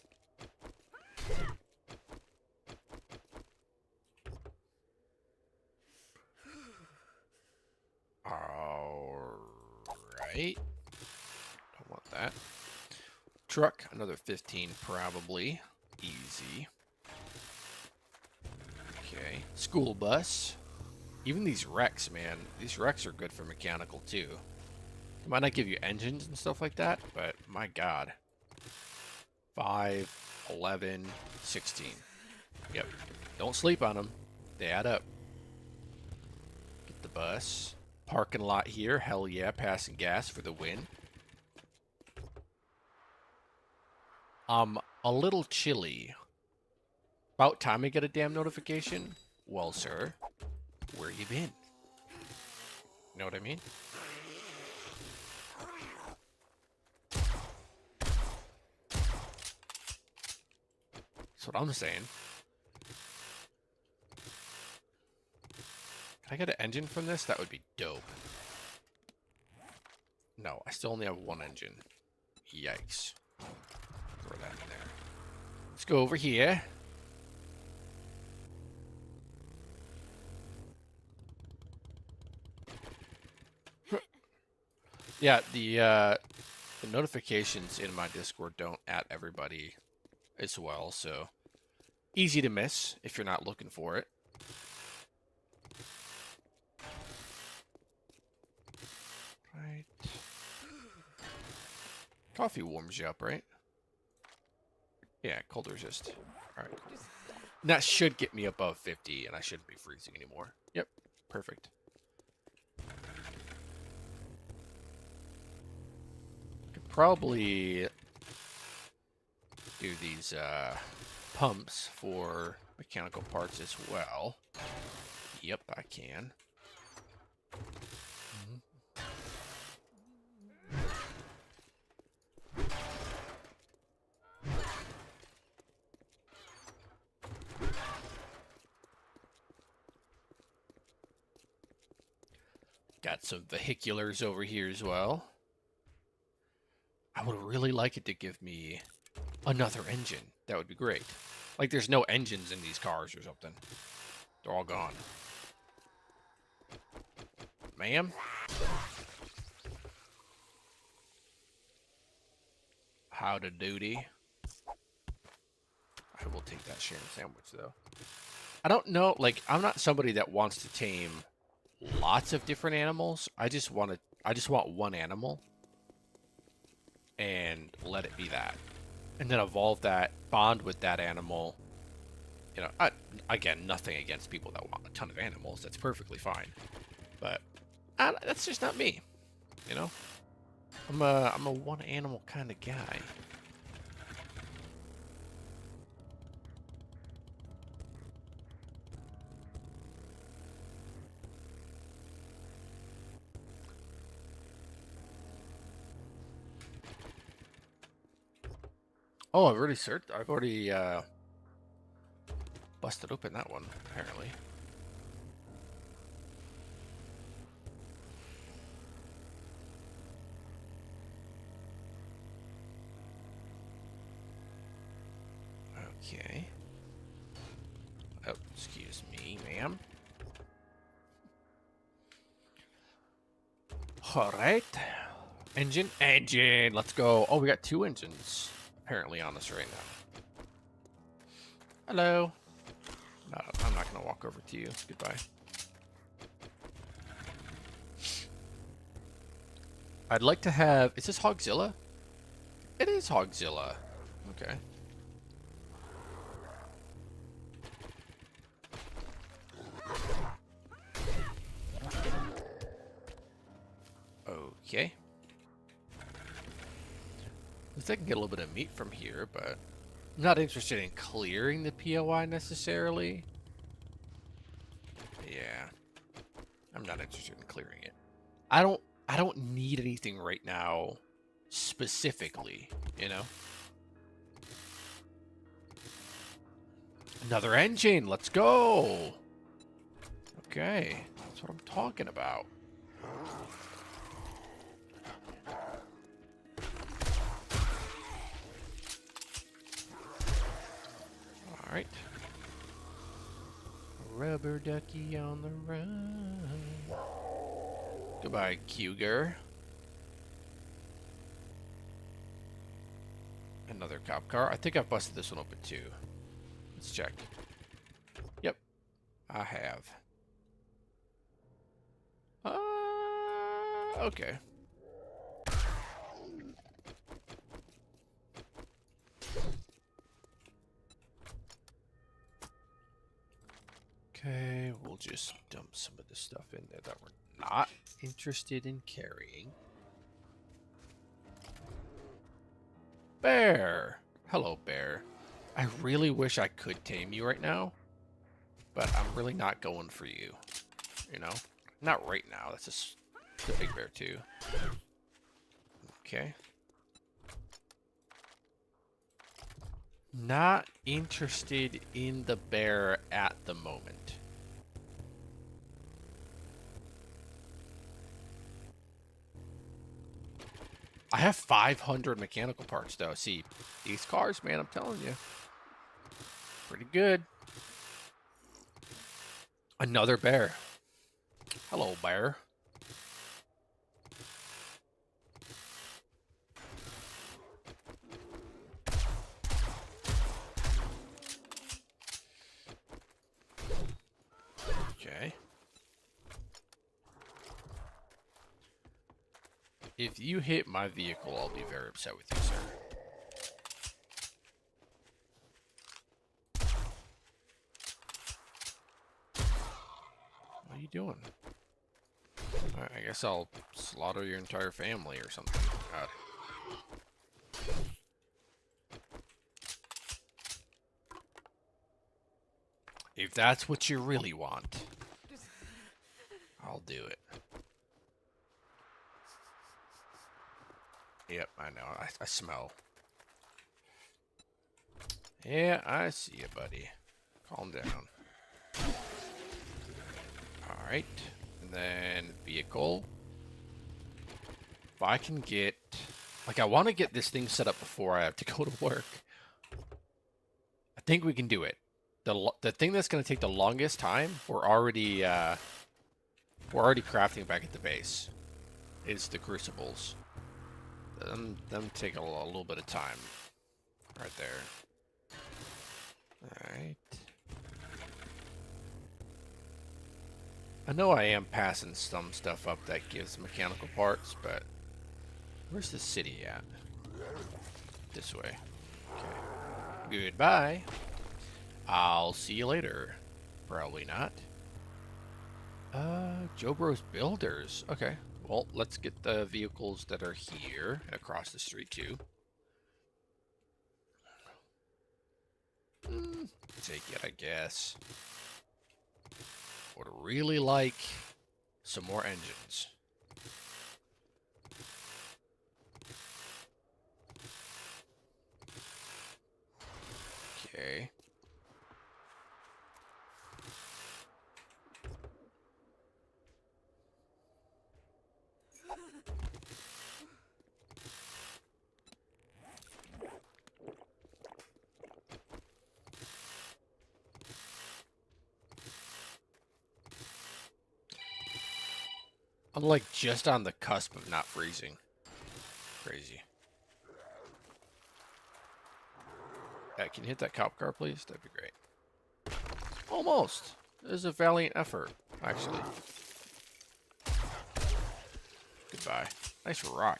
Alright. Don't want that. Truck, another 15 probably. Easy. School bus. Even these wrecks, man. These wrecks are good for mechanical too. It might not give you engines and stuff like that, but my god. 5, 11, 16. Yep. Don't sleep on them. They add up. Get the bus. Parking lot here. Hell yeah. Passing gas for the win. A little chilly. About time I get a damn notification. Well, sir, where you been? You know what I mean? That's what I'm saying. Can I get an engine from this? That would be dope. No, I still only have one engine. Yikes. Throw that in there. Let's go over here. Yeah, the notifications in my Discord don't at everybody as well, so easy to miss if you're not looking for it. Right. Coffee warms you up, right? Yeah, cold resist. All right. That should get me above 50, and I shouldn't be freezing anymore. Yep, perfect. Could probably do these pumps for mechanical parts as well. Yep, I can. Got some vehiculars over here as well. I would really like it to give me another engine. That would be great. Like there's no engines in these cars or something. They're all gone. Ma'am? How to duty. I will take that Sharon sandwich though. I don't know, like I'm not somebody that wants to tame lots of different animals. I just want one animal and let it be that. And then evolve that, bond with that animal. You know, again, nothing against people that want a ton of animals. That's perfectly fine. But that's just not me. You know? I'm a one animal kind of guy. Oh, I've already searched. I've already busted open that one, apparently. Okay. Oh, excuse me, ma'am. All right. Engine. Let's go. Oh, we got 2 engines apparently on us right now. Hello. No, I'm not going to walk over to you. Goodbye. I'd like to have... Is this Hogzilla? It is Hogzilla. Okay. Okay. At least I can get a little bit of meat from here, but I'm not interested in clearing the POI necessarily. Yeah. I'm not interested in clearing it. I don't need anything right now specifically, you know? Another engine, let's go. Okay, that's what I'm talking about. All right. Rubber ducky on the run. Goodbye, Cougar. Another cop car. I think I've busted this one open too. Let's check. Yep. I have. Okay. Okay, we'll just dump some of the stuff in there that we're not interested in carrying. Bear! Hello, bear. I really wish I could tame you right now, but I'm really not going for you. You know? Not right now. That's just a big bear, too. Okay. Not interested in the bear at the moment. I have 500 mechanical parts, though. See, these cars, man, I'm telling you. Pretty good. Another bear. Hello, bear. Okay. If you hit my vehicle, I'll be very upset with you, sir. What are you doing? Alright, I guess I'll slaughter your entire family or something. God. If that's what you really want, I'll do it. Yep, I know. I smell. Yeah, I see you, buddy. Calm down. Alright. And then vehicle. If I can get... Like, I want to get this thing set up before I have to go to work. I think we can do it. The thing that's going to take the longest time, we're already crafting back at the base. Is the crucibles. Them take a little bit of time. Right there. Alright. I know I am passing some stuff up that gives mechanical parts, but where's the city at? This way. Okay. Goodbye. I'll see you later. Probably not. Joe Bros Builders. Okay. Well, let's get the vehicles that are here and across the street too. Take it, I guess. Would really like some more engines. Okay. I'm like just on the cusp of not freezing. Crazy. Yeah, can you hit that cop car, please? That'd be great. Almost. It was a valiant effort, actually. Goodbye. Nice rock.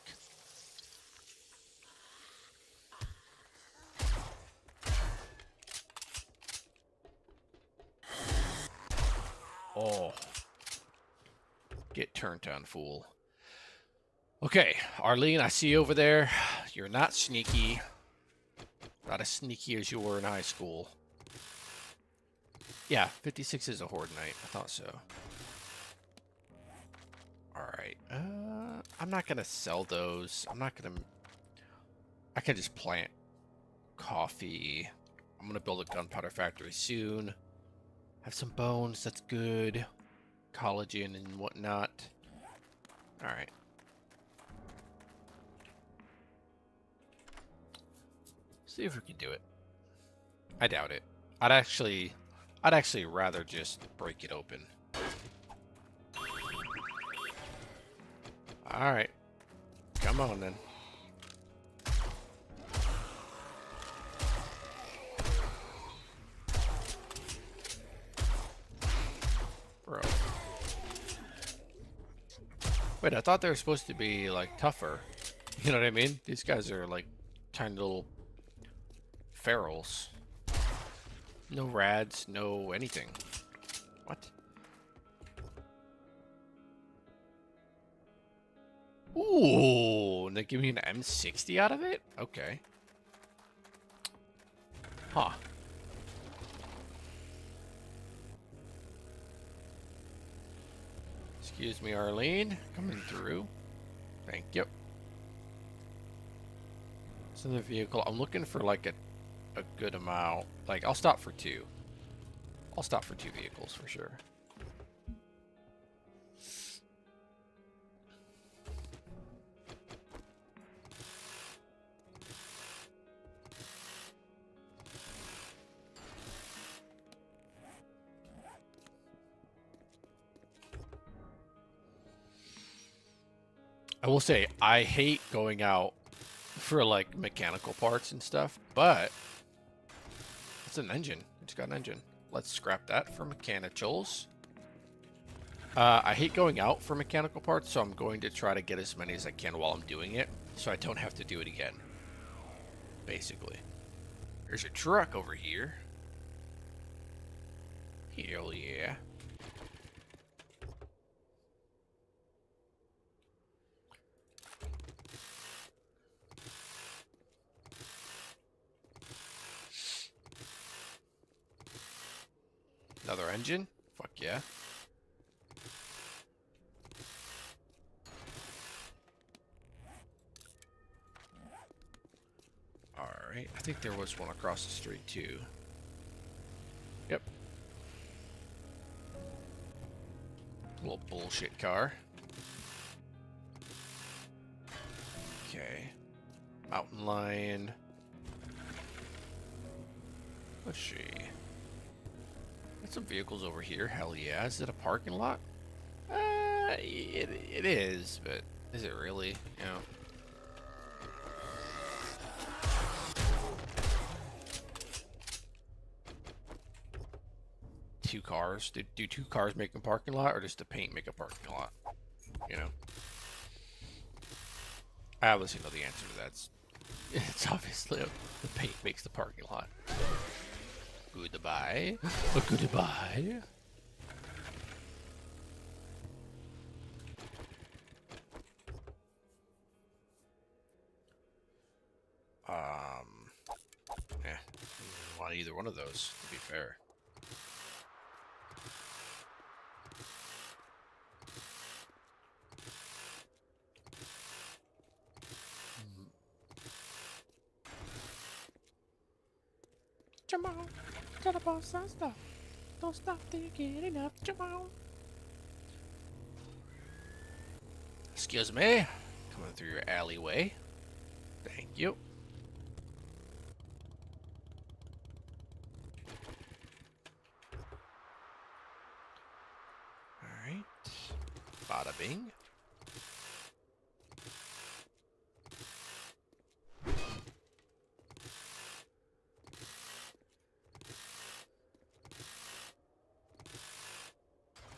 Oh. Get turned on, fool. Okay, Arlene, I see you over there. You're not sneaky. Not as sneaky as you were in high school. Yeah, 56 is a horde night. I thought so. Alright. I'm not going to sell those. I'm not going to... I can just plant coffee. I'm going to build a gunpowder factory soon. Have some bones. That's good. Collagen and whatnot. Alright. See if we can do it. I doubt it. I'd actually rather just break it open. Alright. Come on then. Wait, I thought they were supposed to be, like, tougher. You know what I mean? These guys are, like, tiny little ferals. No rads, no anything. What? Ooh, and they give me an M60 out of it? Okay. Huh. Excuse me, Arlene. Coming through. Thank you. It's another vehicle. I'm looking for like a good amount. Like, I'll stop for 2. I'll stop for 2 vehicles for sure. I will say, I hate going out for like mechanical parts and stuff, but it's an engine. It's got an engine. Let's scrap that for mechanicals. I hate going out for mechanical parts, so I'm going to try to get as many as I can while I'm doing it, so I don't have to do it again. Basically. There's a truck over here. Hell yeah. Another engine? Fuck yeah. Alright, I think there was one across the street too. Yep. Little bullshit car. Okay. Mountain lion. Let's see. Got some vehicles over here. Hell yeah. Is it a parking lot? It is, but is it really? You know. Two cars. Do 2 cars make a parking lot, or does the paint make a parking lot? You know. I obviously know the answer to that. It's obviously the paint makes the parking lot. Goodbye. Goodbye. Yeah. I don't want either one of those, to be fair. Come on, to the boss, don't stop. Don't stop till you get enough. Come on. Excuse me. Coming through your alleyway. Thank you. Alright. Bada bing.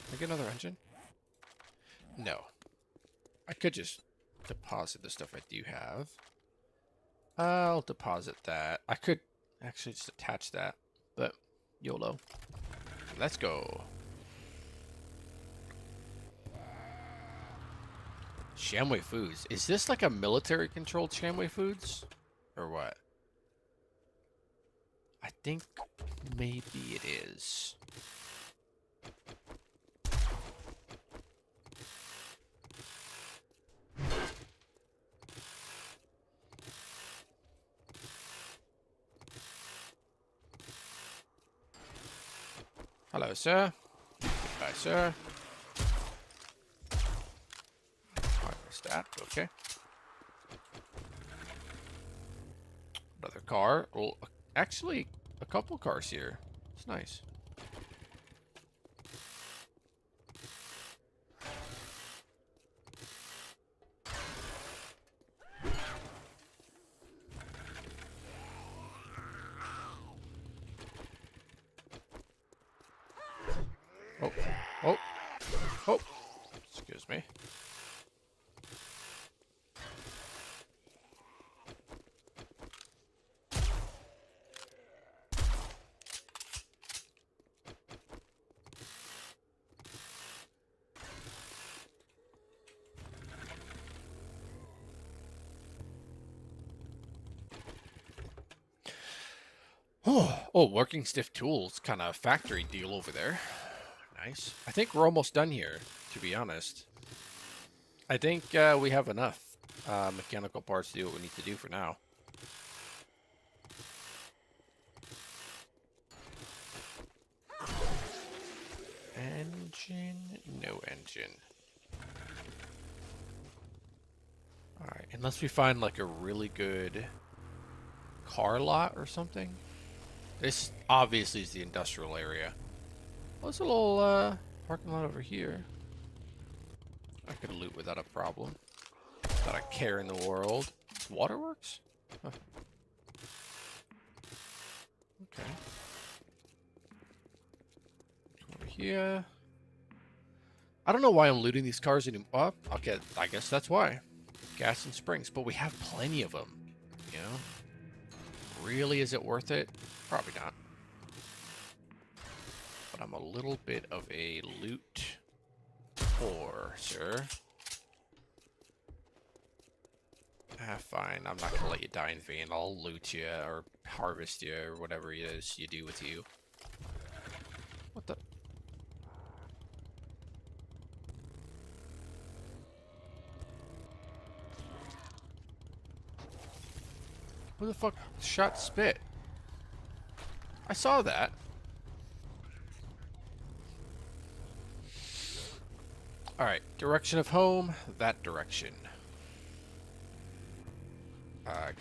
Can I get another engine? No. I could just deposit the stuff I do have. I'll deposit that. I could actually just attach that, but YOLO. Let's go. Shamway Foods. Is this like a military-controlled Shamway Foods? Or what? I think maybe it is. Hello, sir. Goodbye, sir. Stat, okay. Another car. Well, actually, a couple cars here. It's nice. Oh, oh, oh. Excuse me. Oh, working stiff tools, kind of factory deal over there. Nice. I think we're almost done here, to be honest. I think we have enough mechanical parts to do what we need to do for now. Engine, no engine. Alright, unless we find like a really good car lot or something. This obviously is the industrial area. Well, there's a little parking lot over here. I could loot without a problem. Not a care in the world. Waterworks? Huh. Okay. Over here. I don't know why I'm looting these cars anymore. Oh, okay, I guess that's why. Gas and springs, but we have plenty of them. You know? Really, is it worth it? Probably not. But I'm a little bit of a loot whore, sir. Ah, fine. I'm not gonna let you die in vain. I'll loot you or harvest you or whatever it is you do with you. What the? Who the fuck shot spit? I saw that. Alright, direction of home, that direction.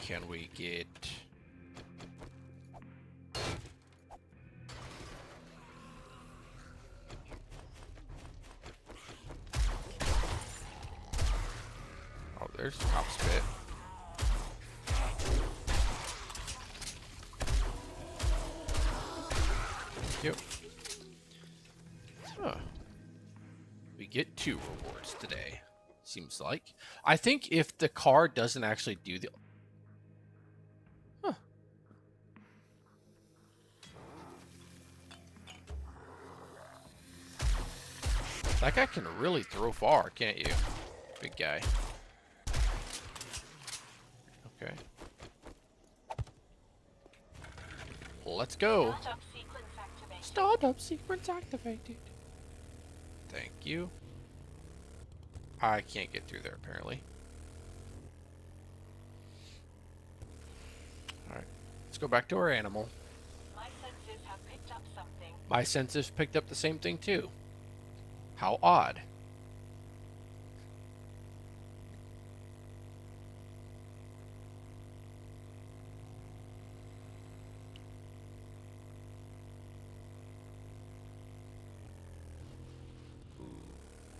Can we get... Oh, there's top spit. Thank you. Huh. We get 2 rewards today, seems like. I think if the car doesn't actually do the... Huh. That guy can really throw far, can't you? Big guy. Okay. Let's go. Startup sequence activated. Thank you. I can't get through there, apparently. Alright. Let's go back to our animal. My senses have picked up something. My senses picked up the same thing, too. How odd.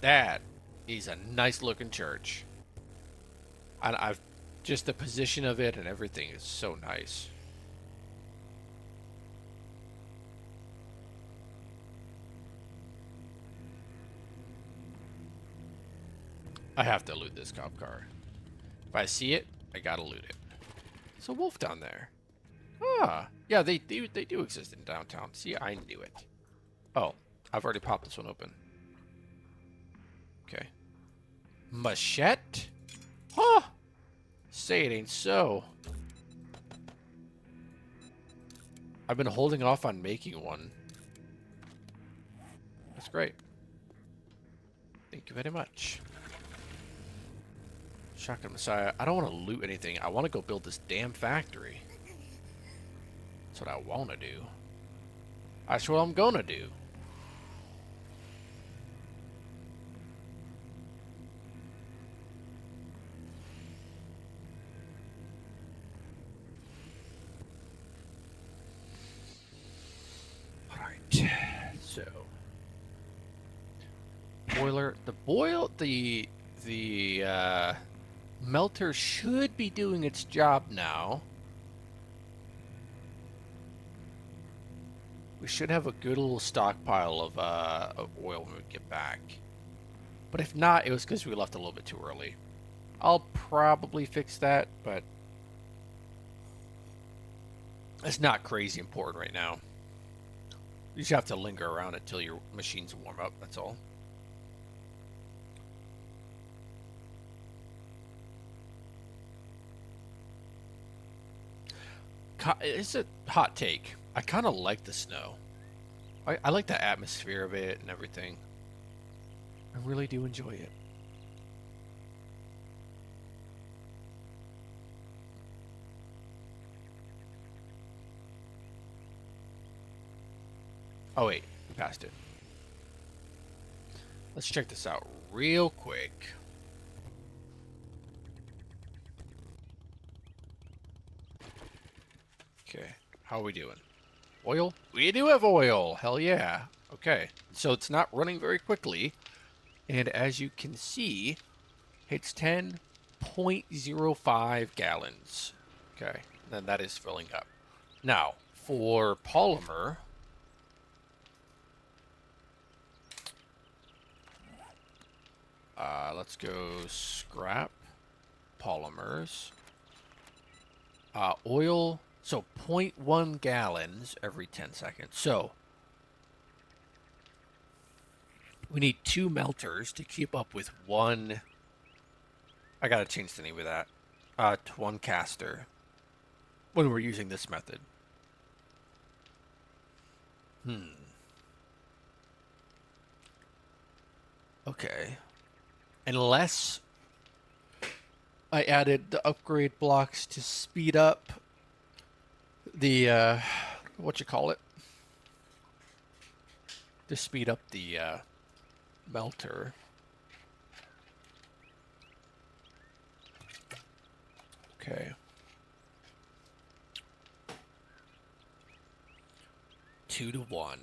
That is a nice looking church. And I've just the position of it and everything is so nice. I have to loot this cop car. If I see it, I gotta loot it. There's a wolf down there. Ah, yeah, they do exist in downtown. See, I knew it. Oh, I've already popped this one open. Okay. Machete? Huh! Say it ain't so. I've been holding off on making one. That's great. Thank you very much. Shotgun Messiah. I don't want to loot anything. I want to go build this damn factory. That's what I want to do. That's what I'm gonna do. Alright. So. Boiler. The melter should be doing its job now. We should have a good little stockpile of oil when we get back. But if not, it was because we left a little bit too early. I'll probably fix that, but it's not crazy important right now. You just have to linger around until your machines warm up, that's all. It's a hot take. I kind of like the snow. I like the atmosphere of it and everything. I really do enjoy it. Oh wait, we passed it. Let's check this out real quick. Okay, how are we doing? Oil? We do have oil! Hell yeah. Okay, so it's not running very quickly. And as you can see, it's 10.05 gallons. Okay, then that is filling up. Now, for polymer, let's go scrap polymers. Oil, so 0.1 gallons every 10 seconds. So we need 2 melters to keep up with one. I gotta change the name of that. To one caster when we're using this method. Okay. Unless I added the upgrade blocks to speed up the, what you call it? To speed up the, melter. Okay. 2 to 1.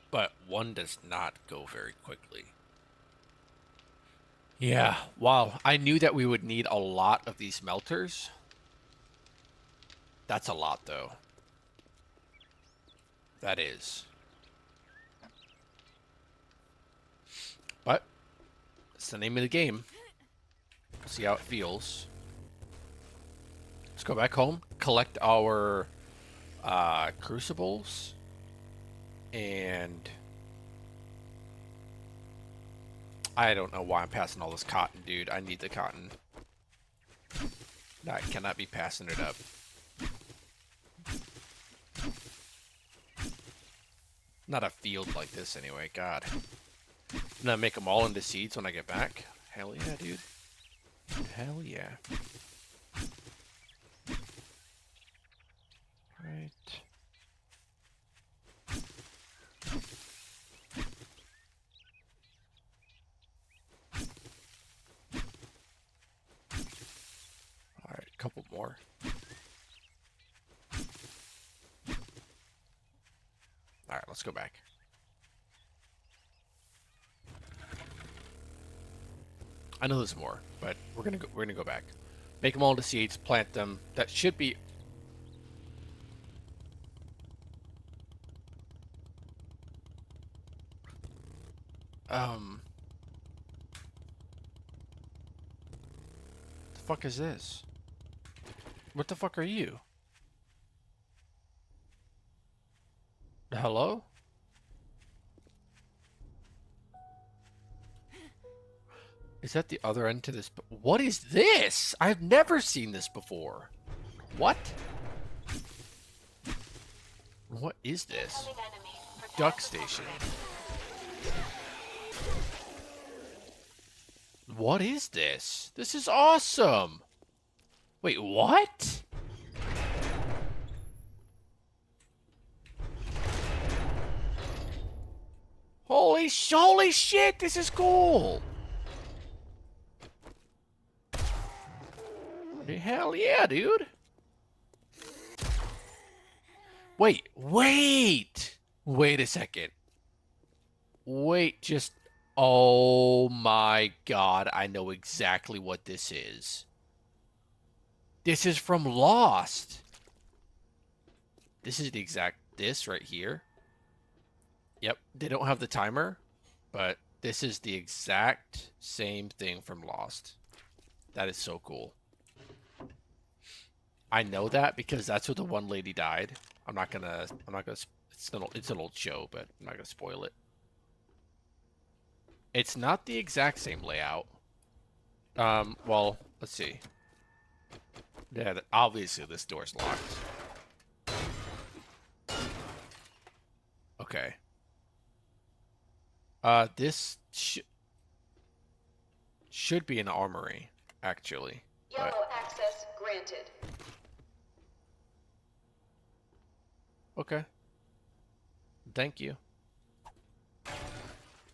But 1 does not go very quickly. Yeah, wow. I knew that we would need a lot of these melters. That's a lot, though. That is. But it's the name of the game. See how it feels. Let's go back home, collect our crucibles, and I don't know why I'm passing all this cotton, dude. I need the cotton. I cannot be passing it up. Not a field like this anyway, God. I'm gonna make them all into seeds when I get back. Hell yeah, dude. Hell yeah. Right. Alright, a couple more. Alright, let's go back. I know there's more, but we're gonna go back. Make them all into seeds, plant them. That should be. The fuck is this? What the fuck are you? Hello? Is that the other end to this? What is this? I've never seen this before. What? What is this? Duck station. What is this? This is awesome. Wait, what? Holy shit, this is cool. Hell yeah, dude. Wait a second. Oh my God, I know exactly what this is. This is from Lost. This is this right here. Yep, they don't have the timer, but this is the exact same thing from Lost. That is so cool. I know that because that's where the one lady died. I'm not gonna, it's an old show, but I'm not gonna spoil it. It's not the exact same layout. Well, let's see. Yeah, obviously this door's locked. Okay. This should be an armory, actually. But Yellow access granted. okay. Thank you.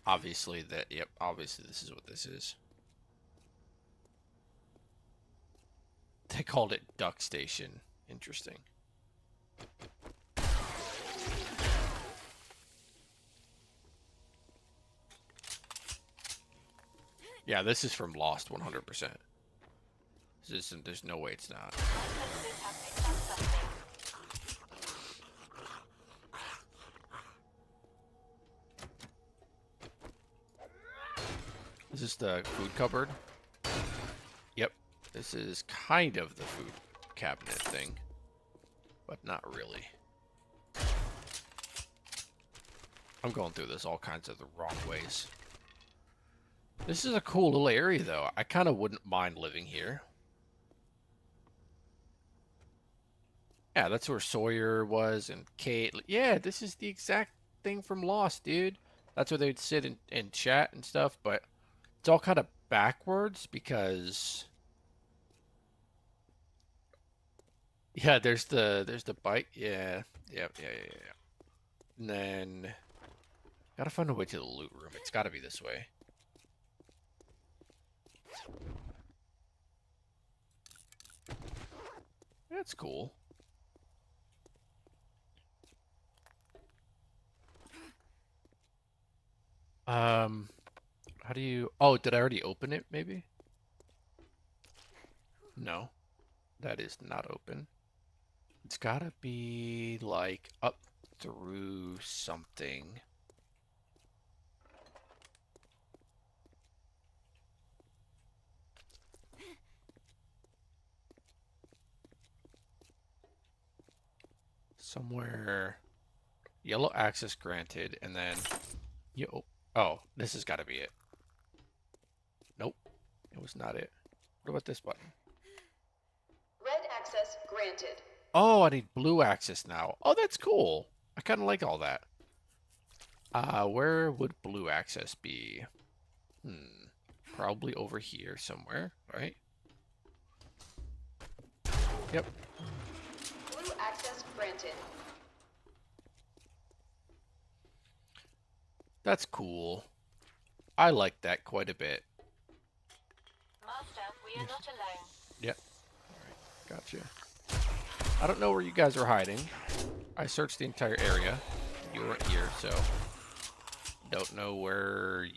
Obviously that. Yep. Obviously this is what this is. They called it Duck Station. Interesting. Yeah, this is from Lost 100%. There's no way it's not. Sensors have picked up something. Is this the food cupboard? Yep. This is kind of the food cabinet thing, but not really. I'm going through this all kinds of the wrong ways. This is a cool little area, though. I kind of wouldn't mind living here. Yeah, that's where Sawyer was and Kate. Yeah, this is the exact thing from Lost, dude. That's where they'd sit and chat and stuff, but it's all kind of backwards because... Yeah, there's the bike. Yeah, yeah. And then gotta find a way to the loot room. It's gotta be this way. That's cool. How do you... Oh, did I already open it, maybe? No, that is not open. It's gotta be, like, up through something. Somewhere... Yellow access granted, and then... Oh, this has gotta be it. Nope, it was not it. What about this button? Red access granted. Oh, I need blue access now. Oh, that's cool. I kind of like all that. Where would blue access be? Probably over here somewhere, right? Yep. Blue access granted. That's cool. I like that quite a bit. Master, we are not alone. Yep. Alright, gotcha. I don't know where you guys are hiding. I searched the entire area. You weren't here, so... Don't know where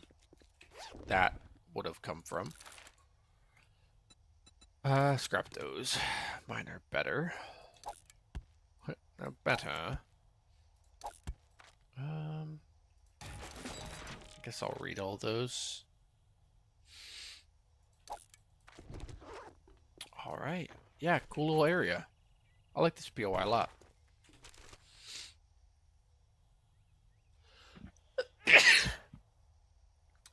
that would have come from. Scrap those. Mine are better. They're better. I guess I'll read all those. Alright. Yeah, cool little area. I like this POI a lot.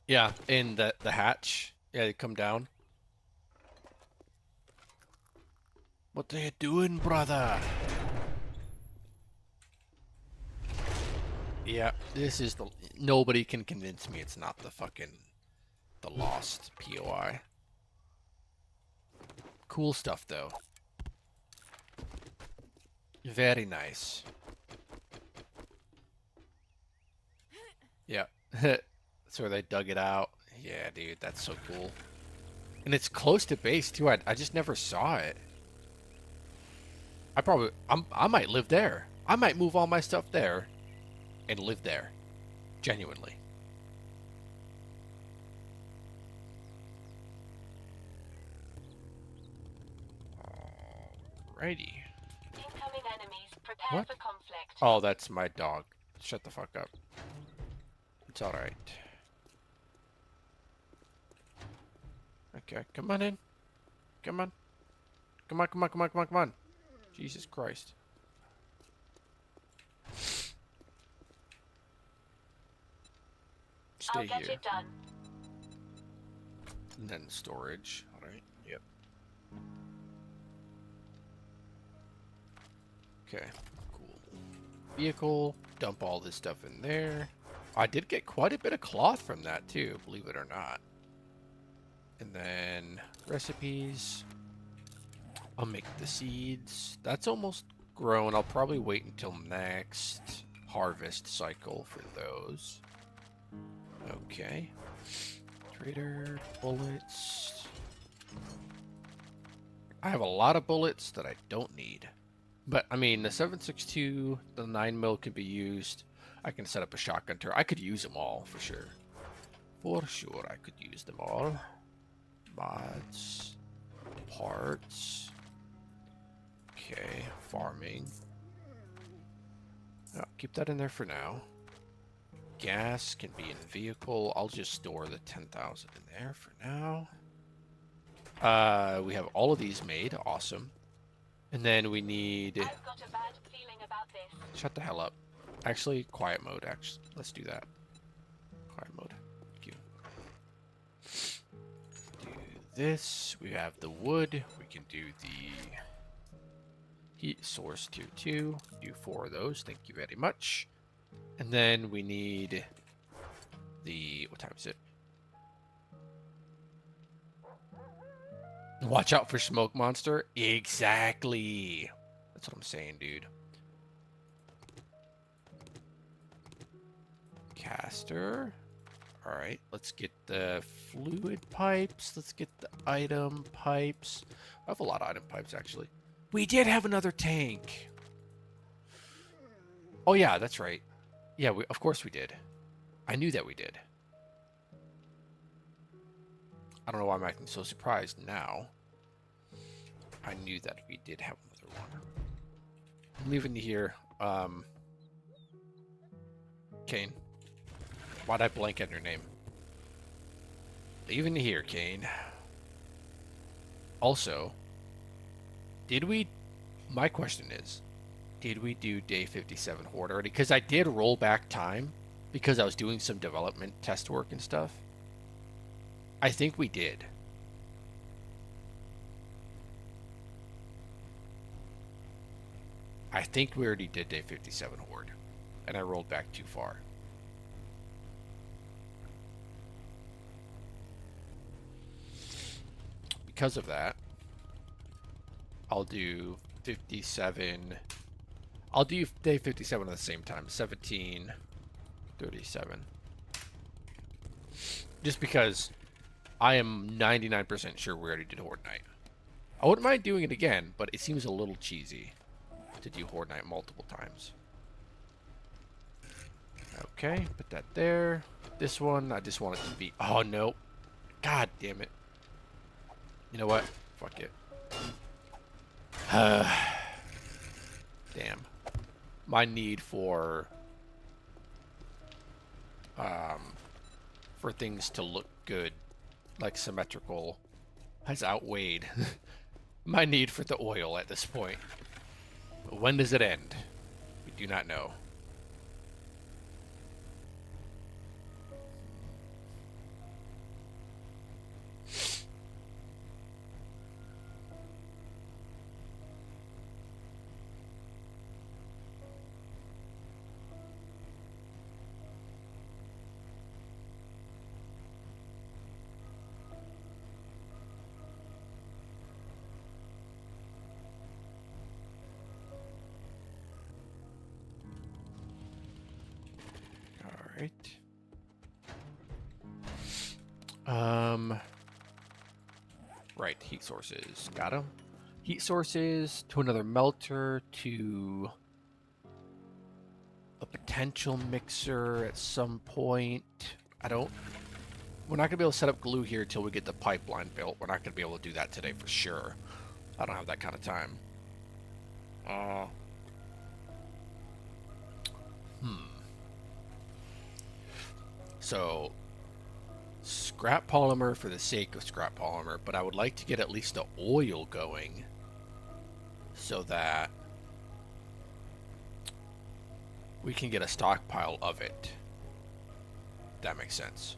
Yeah, in the hatch. Yeah, they come down. What are you doing, brother? Yeah, this is the... Nobody can convince me it's not the fucking... The Lost POI. Cool stuff, though. Very nice. Yeah. That's where they dug it out. Yeah, dude, that's so cool. And it's close to base, too. I just never saw it. I might live there. I might move all my stuff there and live there. Genuinely. Alrighty. Incoming enemies. Prepare What? for conflict. Oh, that's my dog. Shut the fuck up. It's alright. Okay, come on in. Come on. Come on, come on, come on, come on, come on. Jesus Christ. Stay I'll get here. it done. And then storage. Alright, yep. Okay, cool. vehicle, dump all this stuff in there. I did get quite a bit of cloth from that too, believe it or not. And then recipes. I'll make the seeds. That's almost grown. I'll probably wait until next harvest cycle for those. Okay. Trader, bullets. I have a lot of bullets that I don't need. But, I mean, the 7.62, the 9mm can be used. I can set up a shotgun turret. I could use them all, for sure. For sure, I could use them all. Mods. Parts. Okay, farming. Oh, keep that in there for now. Gas can be in vehicle. I'll just store the 10,000 in there for now. We have all of these made. Awesome. And then we need... I've got a bad feeling about this. Shut the hell up. Actually, quiet mode. Actually, let's do that. Quiet mode. Thank you. Do this. We have the wood. We can do the heat source tier 2. Do 4 of those. Thank you very much. And then we need the... What time is it? Watch out for smoke monster. Exactly. That's what I'm saying, dude. Caster. All right, let's get the fluid pipes. Let's get the item pipes. I have a lot of item pipes, actually. We did have another tank. Oh, yeah, that's right. Yeah, of course we did. I knew that we did. I don't know why I'm acting so surprised now. I knew that we did have another one. I'm leaving you here. Kane. Why'd I blank on your name? Leaving you here, Kane. Also, did we... My question is, did we do day 57 Horde already? Because I did roll back time because I was doing some development test work and stuff. I think we did. I think we already did day 57 Horde, and I rolled back too far. Because of that, I'll do 57. I'll do day 57 at the same time, 17:37. Just because I am 99% sure we already did Horde Night. I wouldn't mind doing it again, but it seems a little cheesy to do Horde Night multiple times. Okay, put that there. This one, I just want it to be... Oh, no. God damn it. You know what? Fuck it. Damn. My need for things to look good, like symmetrical, has outweighed my need for the oil at this point. But when does it end? We do not know. Right. Right, heat sources. Got them. Heat sources to another melter to a potential mixer at some point. We're not gonna be able to set up glue here until we get the pipeline built. We're not gonna be able to do that today for sure. I don't have that kind of time. So, scrap polymer for the sake of scrap polymer, but I would like to get at least the oil going so that we can get a stockpile of it. If that makes sense.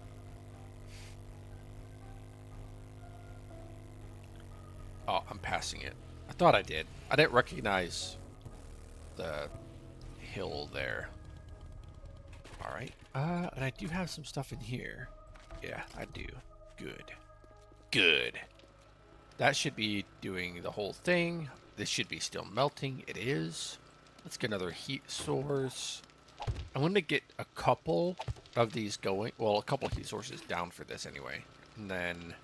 Oh, I'm passing it. I thought I did. I didn't recognize the hill there. All right. And I do have some stuff in here. Yeah, I do. Good. Good. That should be doing the whole thing. This should be still melting. It is. Let's get another heat source. I'm going to get a couple of these going. Well, a couple heat sources down for this anyway. And then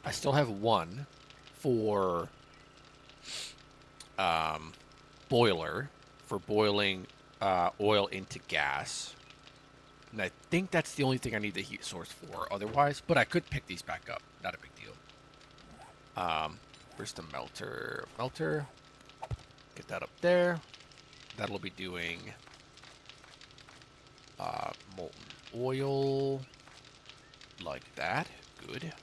I still have one for boiler for boiling oil into gas. And I think that's the only thing I need the heat source for otherwise. But I could pick these back up. Not a big deal. Where's the melter? Melter. Get that up there. That'll be doing molten oil like that. Good.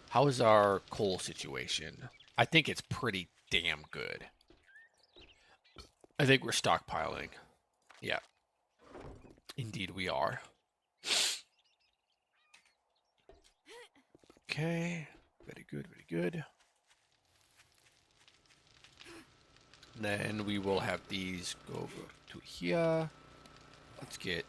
How is our coal situation? I think it's pretty damn good. I think we're stockpiling. Yeah. Indeed we are. Okay. Very good, very good. Then we will have these go over to here. Let's get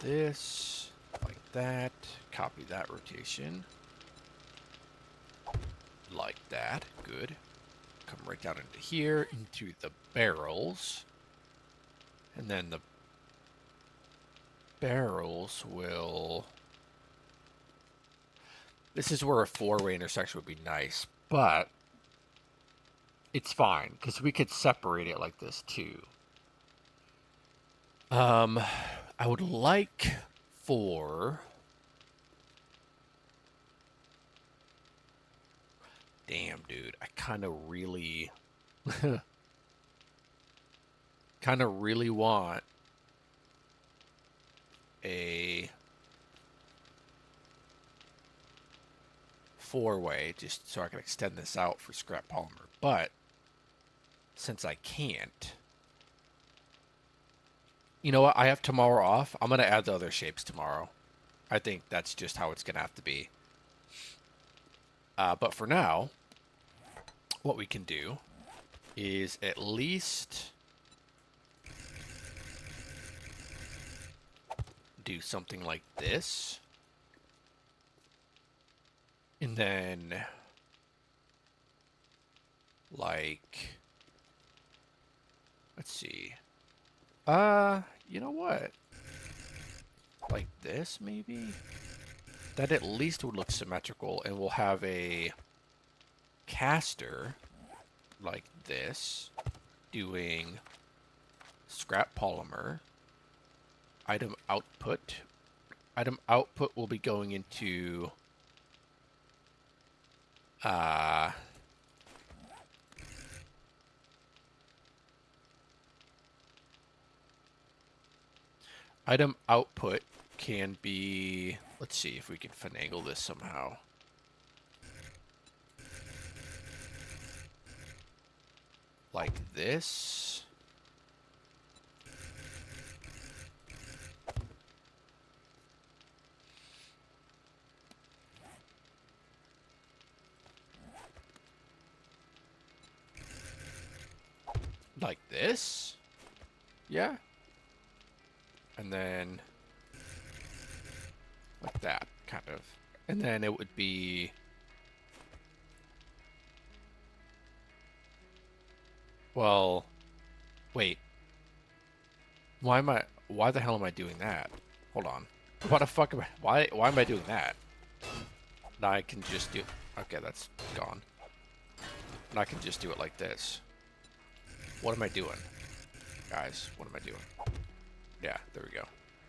this like that. Copy that rotation. Like that. Good. Come right down into here, into the barrels. And then the barrels will... This is where a four-way intersection would be nice, but it's fine, because we could separate it like this, too. I would like for... Damn, dude, I kind of really... kind of really want a four-way just so I can extend this out for scrap polymer. But since I can't, you know what? I have tomorrow off. I'm going to add the other shapes tomorrow. I think that's just how it's going to have to be. But for now, what we can do is at least do something like this. And then, like, let's see. You know what? Like this, maybe? That at least would look symmetrical, and we'll have a caster like this doing scrap polymer. Item output. Item output will be going into item output can be, let's see if we can finagle this somehow. Like this. Like this. Yeah. And then like that, kind of. And then it would be well, wait. Why the hell am I doing that? Hold on. What the fuck am I, why am I doing that? Now I can just do, okay, that's gone. And I can just do it like this. What am I doing? Guys, what am I doing? Yeah, there we go.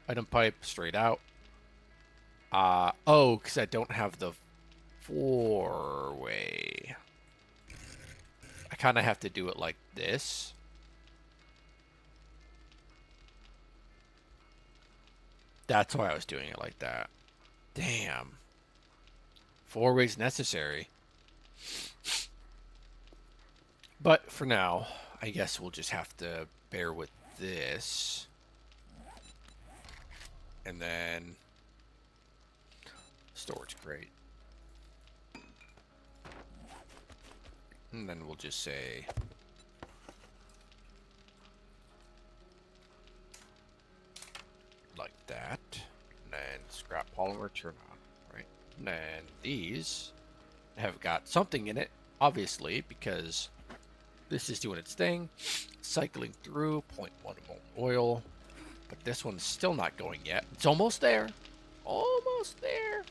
Item pipe, straight out. Oh, because I don't have the four-way. I kind of have to do it like this. That's why I was doing it like that. Damn. Four ways necessary. But for now, I guess we'll just have to bear with this. And then storage crate. And then we'll just say like that. And then scrap polymer turn on, right? And then these have got something in it, obviously, because this is doing its thing, cycling through 0.1 molten oil, but this one's still not going yet. It's almost there. Almost there.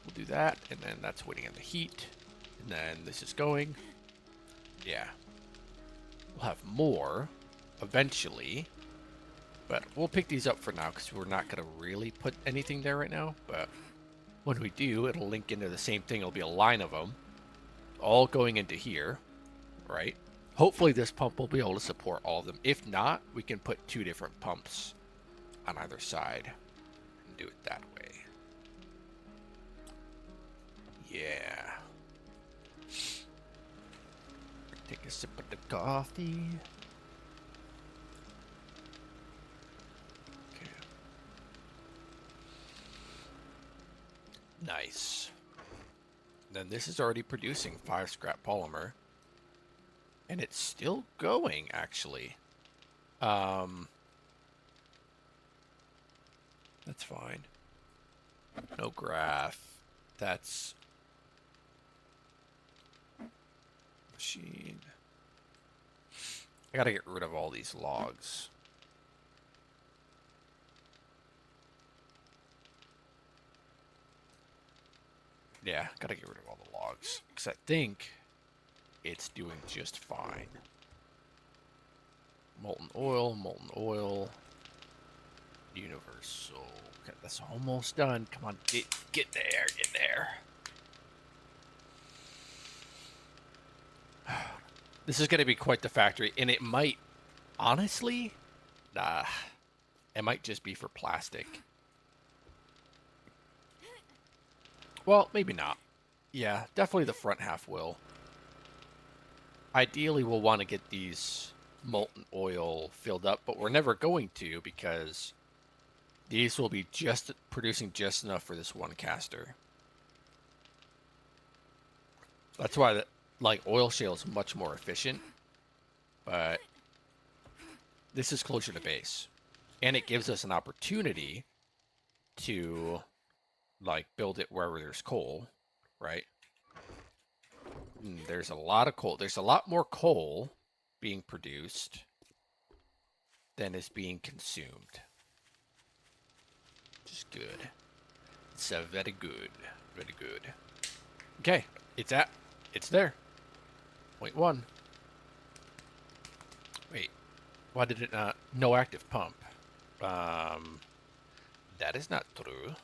We'll do that, and then that's waiting on the heat. And then this is going. Yeah. We'll have more eventually, but we'll pick these up for now because we're not going to really put anything there right now. But when we do, it'll link into the same thing. It'll be a line of them all going into here, right? Hopefully this pump will be able to support all of them. If not, we can put 2 different pumps on either side and do it that way. Yeah. Take a sip of the coffee. Okay. Nice. Then this is already producing 5 scrap polymer. And it's still going, actually. That's fine. No graph. That's machine. I gotta get rid of all these logs. Yeah, gotta get rid of all the logs. Because I think it's doing just fine. Molten oil, universal. Okay, that's almost done. Come on, get there, get there. This is going to be quite the factory, and it might, honestly, it might just be for plastic. Well, maybe not. Yeah, definitely the front half will. Ideally, we'll want to get these molten oil filled up, but we're never going to because these will be just producing just enough for this one caster. That's why like oil shale is much more efficient, but this is closer to base, and it gives us an opportunity to like build it wherever there's coal, right? There's a lot of coal. There's a lot more coal being produced than is being consumed. Which is good. It's very good. Very good. Okay, it's there. 0.1. Wait, why did it not? No active pump. That is not true.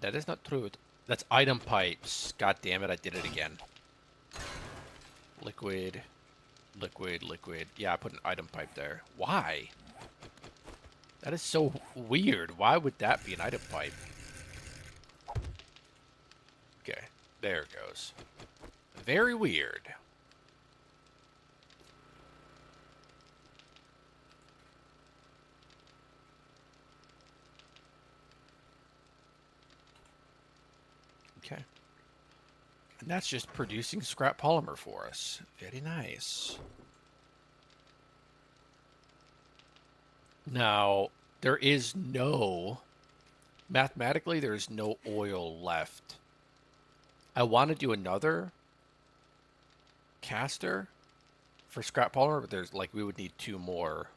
That is not true. That's item pipes. God damn it, I did it again. Liquid. Yeah, I put an item pipe there. Why? That is so weird. Why would that be an item pipe? Okay, there it goes. Very weird. Okay. And that's just producing scrap polymer for us. Very nice. Now, there is no... Mathematically, there's no oil left. I want to do another caster for scrap polymer, but there's like, we would need 2 more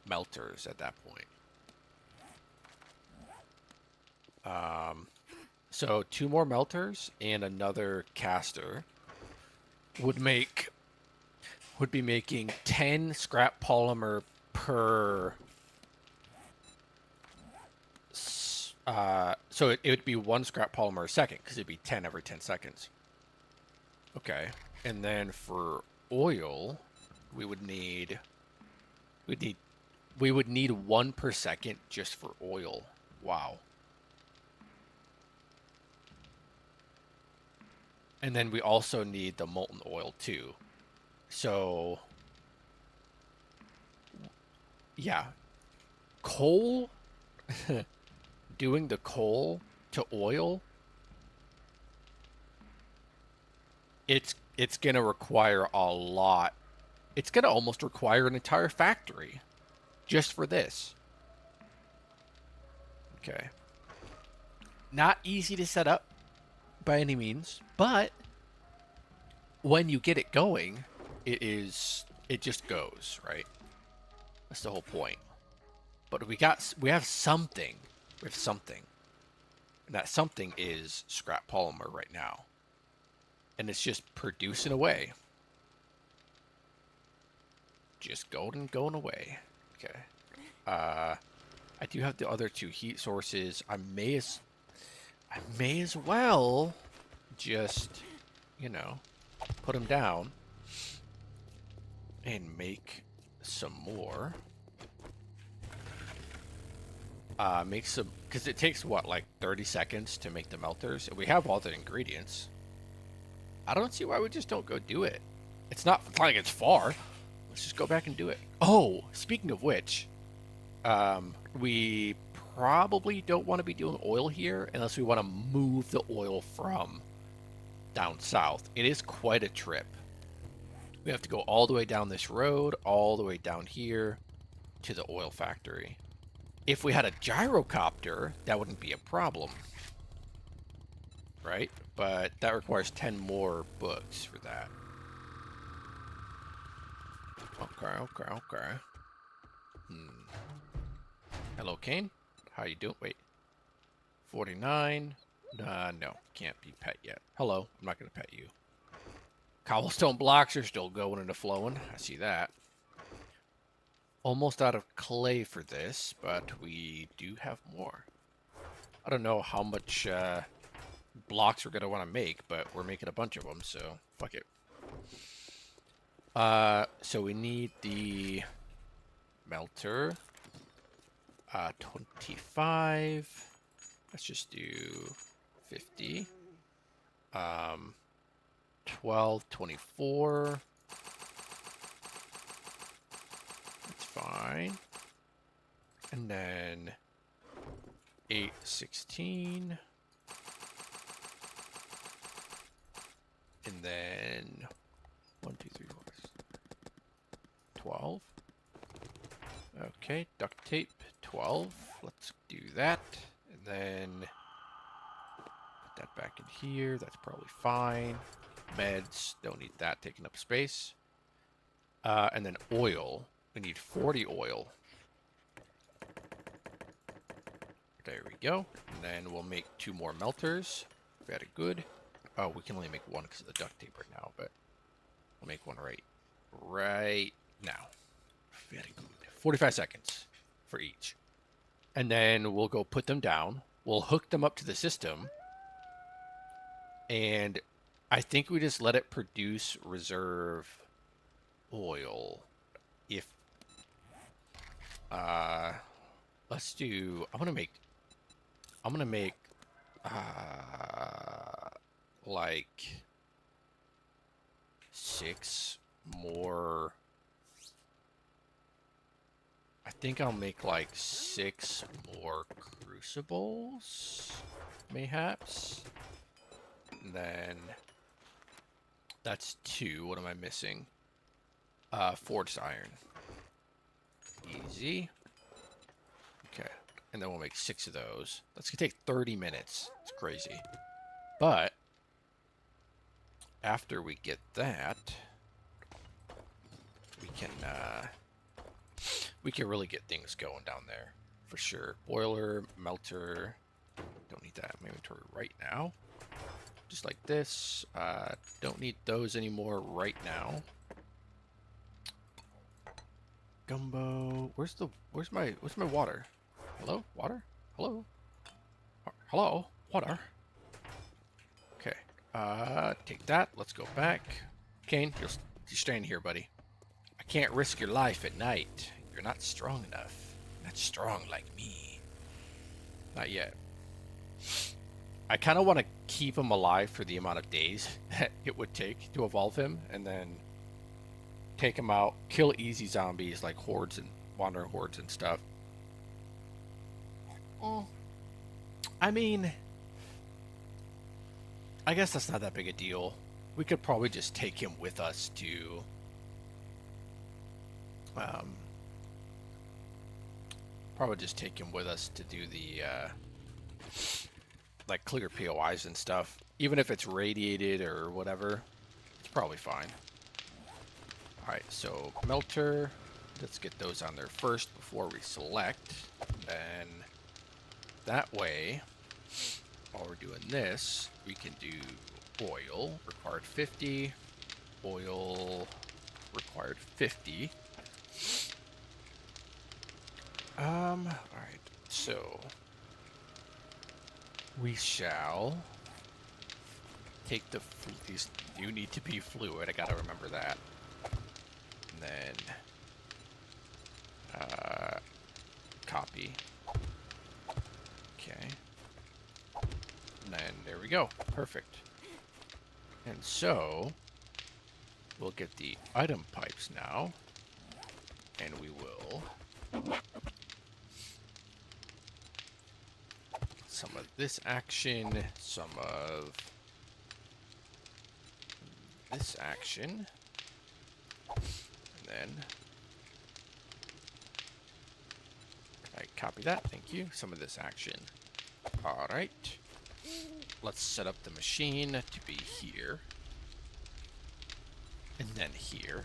melters at that point. So 2 more melters and another caster would be making 10 scrap polymer per. So it would be 1 scrap polymer a second because it'd be 10 every 10 seconds. Okay, and then for oil, we would need 1 per second just for oil. Wow. And then we also need the molten oil too. So, yeah. Coal, doing the coal to oil it's gonna require a lot. It's gonna almost require an entire factory just for this. Okay. Not easy to set up by any means, but when you get it going, it just goes, right? That's the whole point. But we have something. We have something. And that something is scrap polymer right now. And it's just producing away. Just going away. Okay. I do have the other two heat sources. I may as well just, you know, put them down and make some more. Make some, because it takes what, like 30 seconds to make the melters, and we have all the ingredients. I don't see why we just don't go do it. It's not like it's far. Let's just go back and do it. Oh, speaking of which, we probably don't want to be doing oil here unless we want to move the oil from down south. It is quite a trip. We have to go all the way down this road, all the way down here to the oil factory. If we had a gyrocopter, that wouldn't be a problem. Right? But that requires 10 more books for that. Okay. Hello, Kane. How you doing? Wait. 49. No. Can't be pet yet. Hello. I'm not going to pet you. Cobblestone blocks are still going into flowing. I see that. Almost out of clay for this, but we do have more. I don't know how much blocks we're going to want to make, but we're making a bunch of them, so fuck it. So we need the melter. 25. Let's just do 50. 12, 24. That's fine. And then 8, 16. And then 1, 2, 3, 4, 12. Okay, duct tape, 12. Let's do that. And then put that back in here. That's probably fine. Meds, don't need that taking up space. And then oil. We need 40 oil. There we go. And then we'll make 2 more melters. Very good. Oh, we can only make 1 because of the duct tape right now, but we'll make 1 right now. Very good. 45 seconds for each. And then we'll go put them down. We'll hook them up to the system. And I think we just let it produce reserve oil. If let's do, I'm gonna make like 6 more. I think I'll make like 6 more crucibles, mayhaps. And then that's 2. What am I missing? Forged iron. Easy. Okay. And then we'll make 6 of those. That's gonna take 30 minutes. It's crazy. But after we get that, we can really get things going down there for sure. Boiler, melter. Don't need that in my inventory right now. Just like this. Don't need those anymore right now. Gumbo. Where's my water? Hello? Water? Hello? Hello? Water? Okay. Take that. Let's go back. Kane, you're staying here, buddy. I can't risk your life at night. You're not strong enough. Not strong like me. Not yet. I kind of want to keep him alive for the amount of days that it would take to evolve him, and then take him out, kill easy zombies like hordes and wandering hordes and stuff. I mean, I guess that's not that big a deal. We could probably just take him with us to probably just take him with us to do the like clear POIs and stuff. Even if it's radiated or whatever, it's probably fine. Alright, so melter. Let's get those on there first before we select. Then that way, while we're doing this, we can do oil, required 50, oil, required 50. Alright, so we shall take these do need to be fluid, I gotta remember that. And then copy. Okay. And then there we go. Perfect. And so we'll get the item pipes now. And we will some of this action, some of this action, and then I copy that. Thank you. Some of this action. All right. Let's set up the machine to be here, and then here,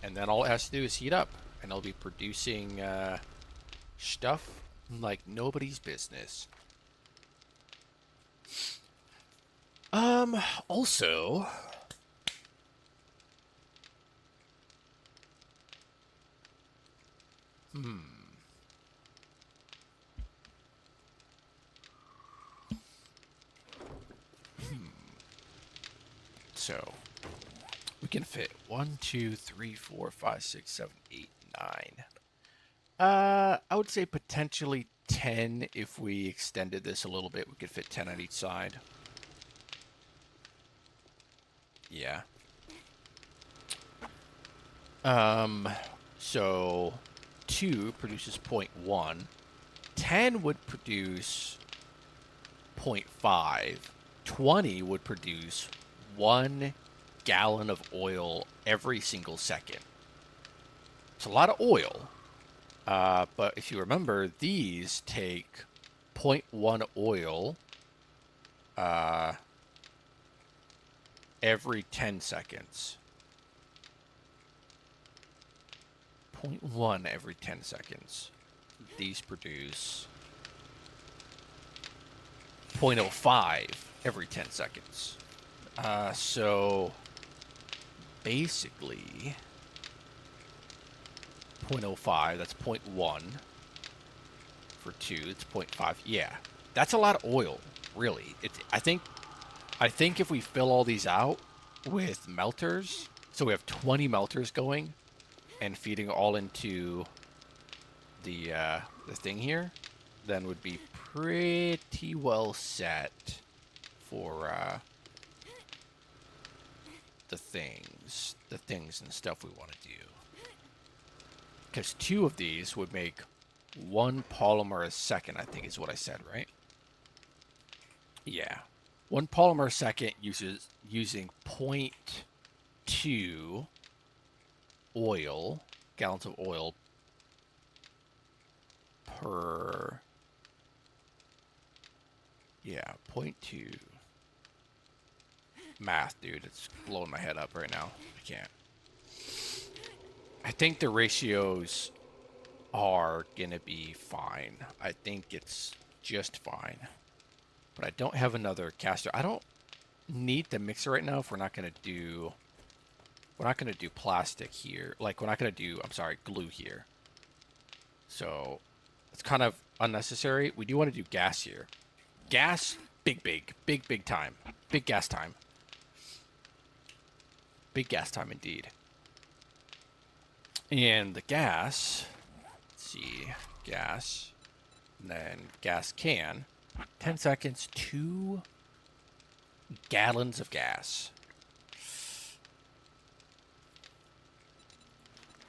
and then all it has to do is heat up, and it'll be producing stuff like nobody's business. Also, so we can fit 1, 2, 3, 4, 5, 6, 7, 8, 9. I would say potentially 10 if we extended this a little bit. We could fit 10 on each side. Yeah. So 2 produces 0.1. 10 would produce 0.5. 20 would produce 1 gallon of oil every single second. It's a lot of oil. But if you remember, these take 0.1 oil every 10 seconds. 0.1 every 10 seconds. These produce 0.05 every 10 seconds. So basically 0.05, that's 0.1 for 2, it's 0.5. Yeah, that's a lot of oil, really. I think if we fill all these out with melters, so we have 20 melters going and feeding all into the thing here, then would be pretty well set for the things and stuff we want to do. Because 2 of these would make 1 polymer a second, I think is what I said, right? Yeah. 1 polymer a second using 0.2 oil, gallons of oil per, yeah, 0.2. Math, dude, it's blowing my head up right now. I can't. I think the ratios are gonna be fine. I think it's just fine. But I don't have another caster. I don't need the mixer right now if we're not gonna do plastic here. Like we're not gonna do, I'm sorry, glue here. So it's kind of unnecessary. We do want to do gas here. Gas, big time. Big gas time. Big gas time indeed. And the gas, let's see, gas, and then gas can, 10 seconds, 2 gallons of gas.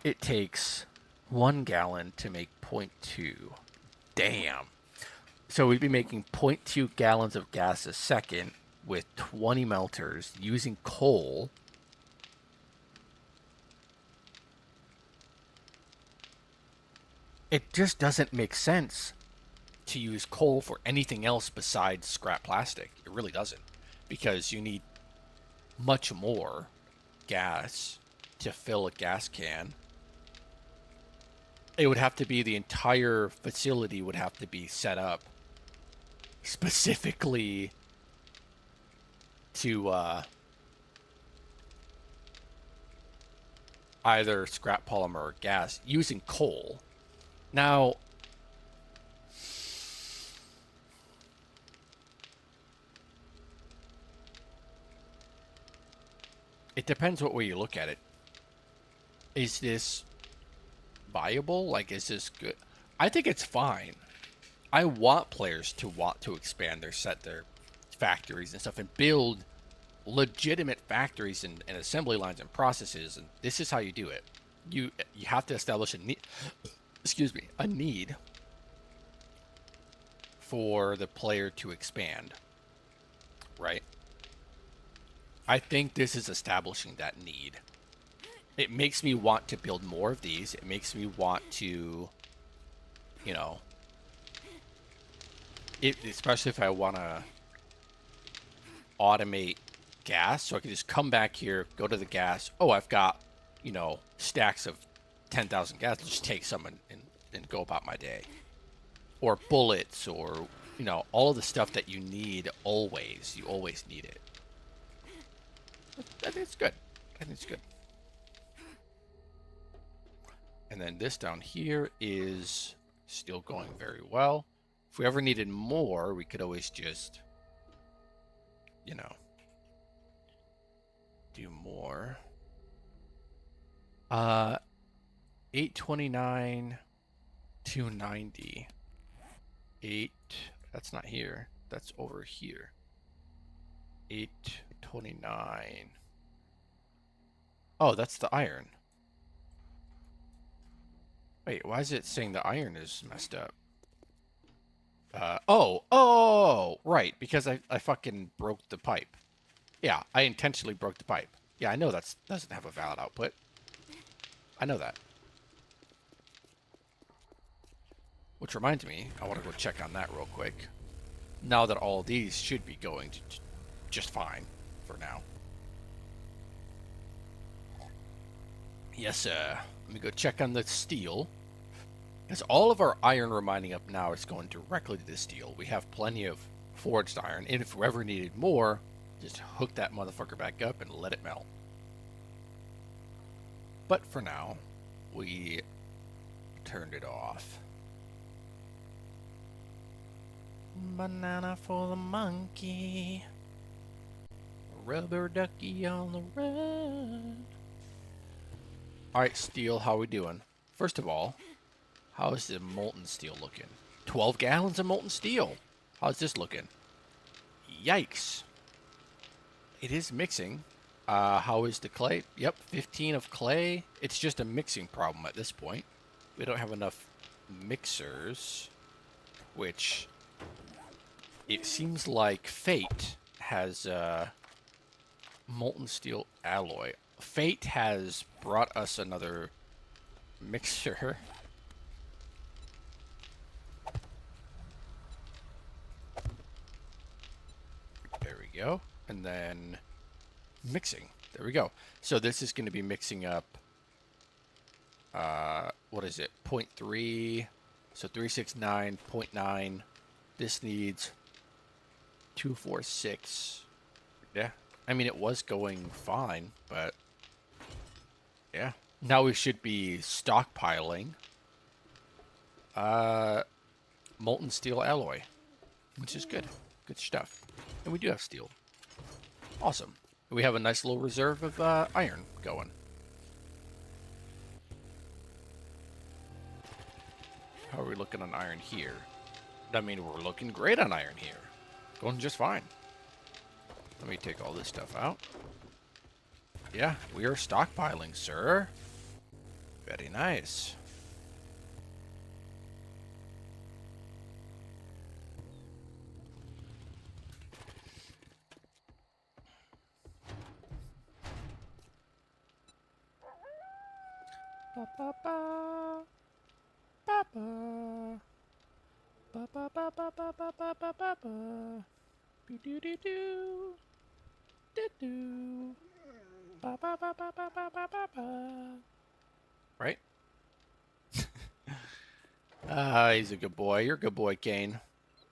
It takes 1 gallon to make 0.2. Damn. So we'd be making 0.2 gallons of gas a second. with 20 melters using coal. It just doesn't make sense to use coal for anything else besides scrap plastic. It really doesn't, because you need much more gas to fill a gas can. It would have to be, the entire facility would have to be set up specifically to either scrap polymer or gas using coal. Now, it depends what way you look at it. Is this viable? Like, is this good? I think it's fine. I want players to want to expand their factories and stuff and build legitimate factories and assembly lines and processes, and this is how you do it. You have to establish a need, a need for the player to expand, right? I think this is establishing that need. It makes me want to build more of these. It makes me want to, you know, especially if I want to automate gas, so I can just come back here, go to the gas. Oh, I've got, you know, stacks of 10,000 gas. Just take some and go about my day. Or bullets, or, you know, all of the stuff that you need always. You always need it. I think it's good. I think it's good. And then this down here is still going very well. If we ever needed more, we could always just, you know, do more. 829, 290. 8, that's not here. That's over here. 829. Oh, that's the iron. Wait, why is it saying the iron is messed up? Oh, right, because I fucking broke the pipe. Yeah, I intentionally broke the pipe. Yeah, I know that doesn't have a valid output. I know that. Which reminds me, I want to go check on that real quick. Now that all these should be going just fine for now. Yes, sir. Let me go check on the steel. Because all of our iron we're mining up now is going directly to the steel. We have plenty of forged iron, and if we ever needed more, just hook that motherfucker back up and let it melt. But for now, we turned it off. Banana for the monkey. Rubber ducky on the run. Alright, steel, how we doing? First of all, how is the molten steel looking? 12 gallons of molten steel. How's this looking? Yikes. It is mixing. How is the clay? Yep, 15 of clay. It's just a mixing problem at this point. We don't have enough mixers, which it seems like Fate has molten steel alloy. Fate has brought us another mixer. There we go. And then mixing. There we go. So this is going to be mixing up, what is it? 0.3. So 369, 0.9. This needs 246. Yeah. I mean, it was going fine, but yeah. Now we should be stockpiling molten steel alloy, which is good. Good stuff. And we do have steel. Awesome. We have a nice little reserve of iron going. How are we looking on iron here? I mean, we're looking great on iron here. Going just fine. Let me take all this stuff out. Yeah, we are stockpiling, sir. Very nice. Ba ba ba. Ba ba. Ba ba ba ba ba ba ba ba ba ba. Do do do do. Do do. Ba ba ba ba ba ba ba ba ba. Right? Ah, he's a good boy. You're a good boy, Kane.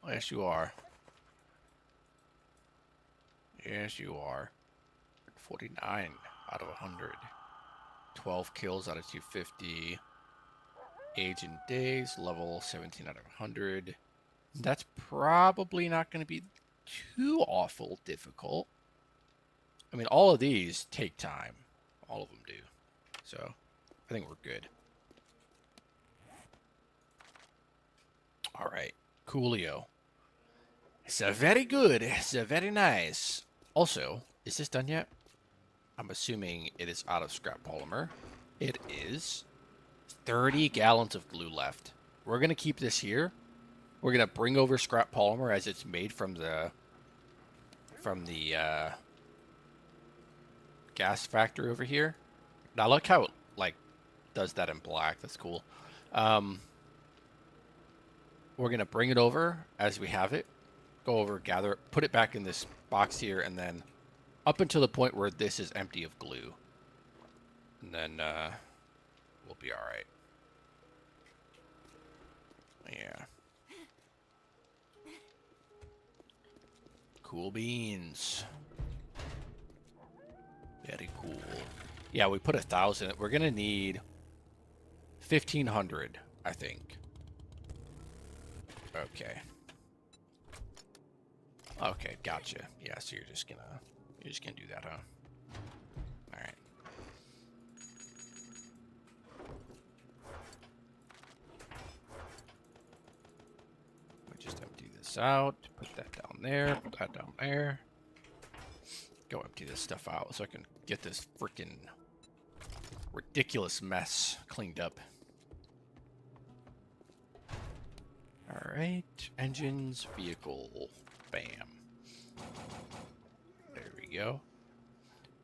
Yes, you are. Yes, you are. 49 out of 100. 12 kills out of 250. Age in days, level 17 out of 100. That's probably not going to be too awful difficult. I mean, all of these take time. All of them do. So, I think we're good. All right. Coolio. It's very good. It's very nice. Also, is this done yet? I'm assuming it is out of scrap polymer. It is. 30 gallons of glue left. We're going to keep this here. We're going to bring over scrap polymer as it's made from the gas factory over here. Now look how it like does that in black. That's cool. We're going to bring it over as we have it. Go over, gather it, put it back in this box here, and then up until the point where this is empty of glue. And then we'll be all right. Yeah. Cool beans. Very cool. Yeah, we put 1,000. We're going to need 1,500, I think. Okay. Okay, gotcha. Yeah, so you're just gonna do that, huh? All right. We just empty this out. Put that down there. Put that down there. Go empty this stuff out so I can get this freaking ridiculous mess cleaned up. All right, engines, vehicle, bam. There we go.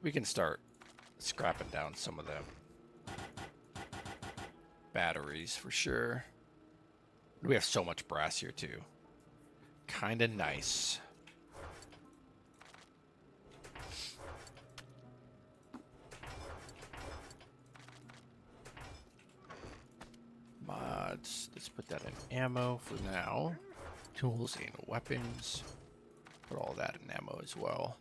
We can start scrapping down some of them batteries for sure. We have so much brass here too. Kind of nice. Mods. Let's put that in ammo for now. Tools and weapons. Put all that in ammo as well.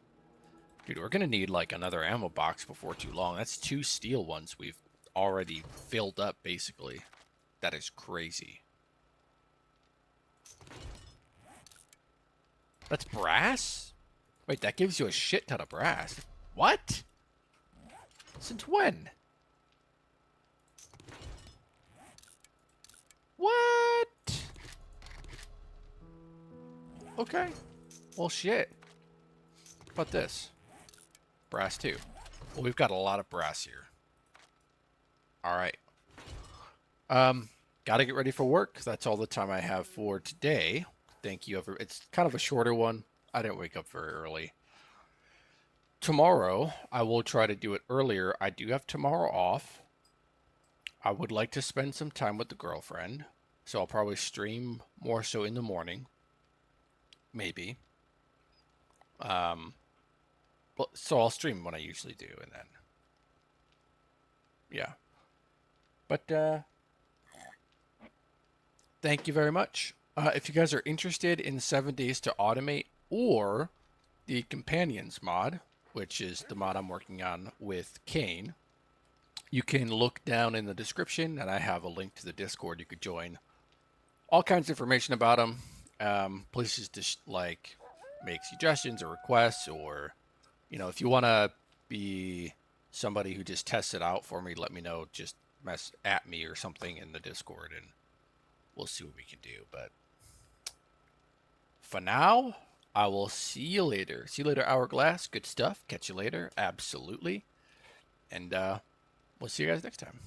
Dude, we're going to need like another ammo box before too long. That's 2 steel ones we've already filled up basically. That is crazy. That's brass? Wait, that gives you a shit ton of brass. What? Since when? What? Okay. Well, shit. How about this? Brass too. Well, we've got a lot of brass here. All right. Gotta get ready for work. That's all the time I have for today. Thank you. It's kind of a shorter one. I didn't wake up very early. Tomorrow, I will try to do it earlier. I do have tomorrow off. I would like to spend some time with the girlfriend. So I'll probably stream more so in the morning. Maybe. So I'll stream when I usually do, and then. Yeah. But, thank you very much. If you guys are interested in 7 Days to Automate or the Companions mod, which is the mod I'm working on with Kane, you can look down in the description, and I have a link to the Discord you could join. All kinds of information about them. Places to like make suggestions or requests, or if you want to be somebody who just tests it out for me, let me know. Just mess at me or something in the Discord, and we'll see what we can do. But for now, I will see you later. See you later, Hourglass. Good stuff. Catch you later. Absolutely. And we'll see you guys next time.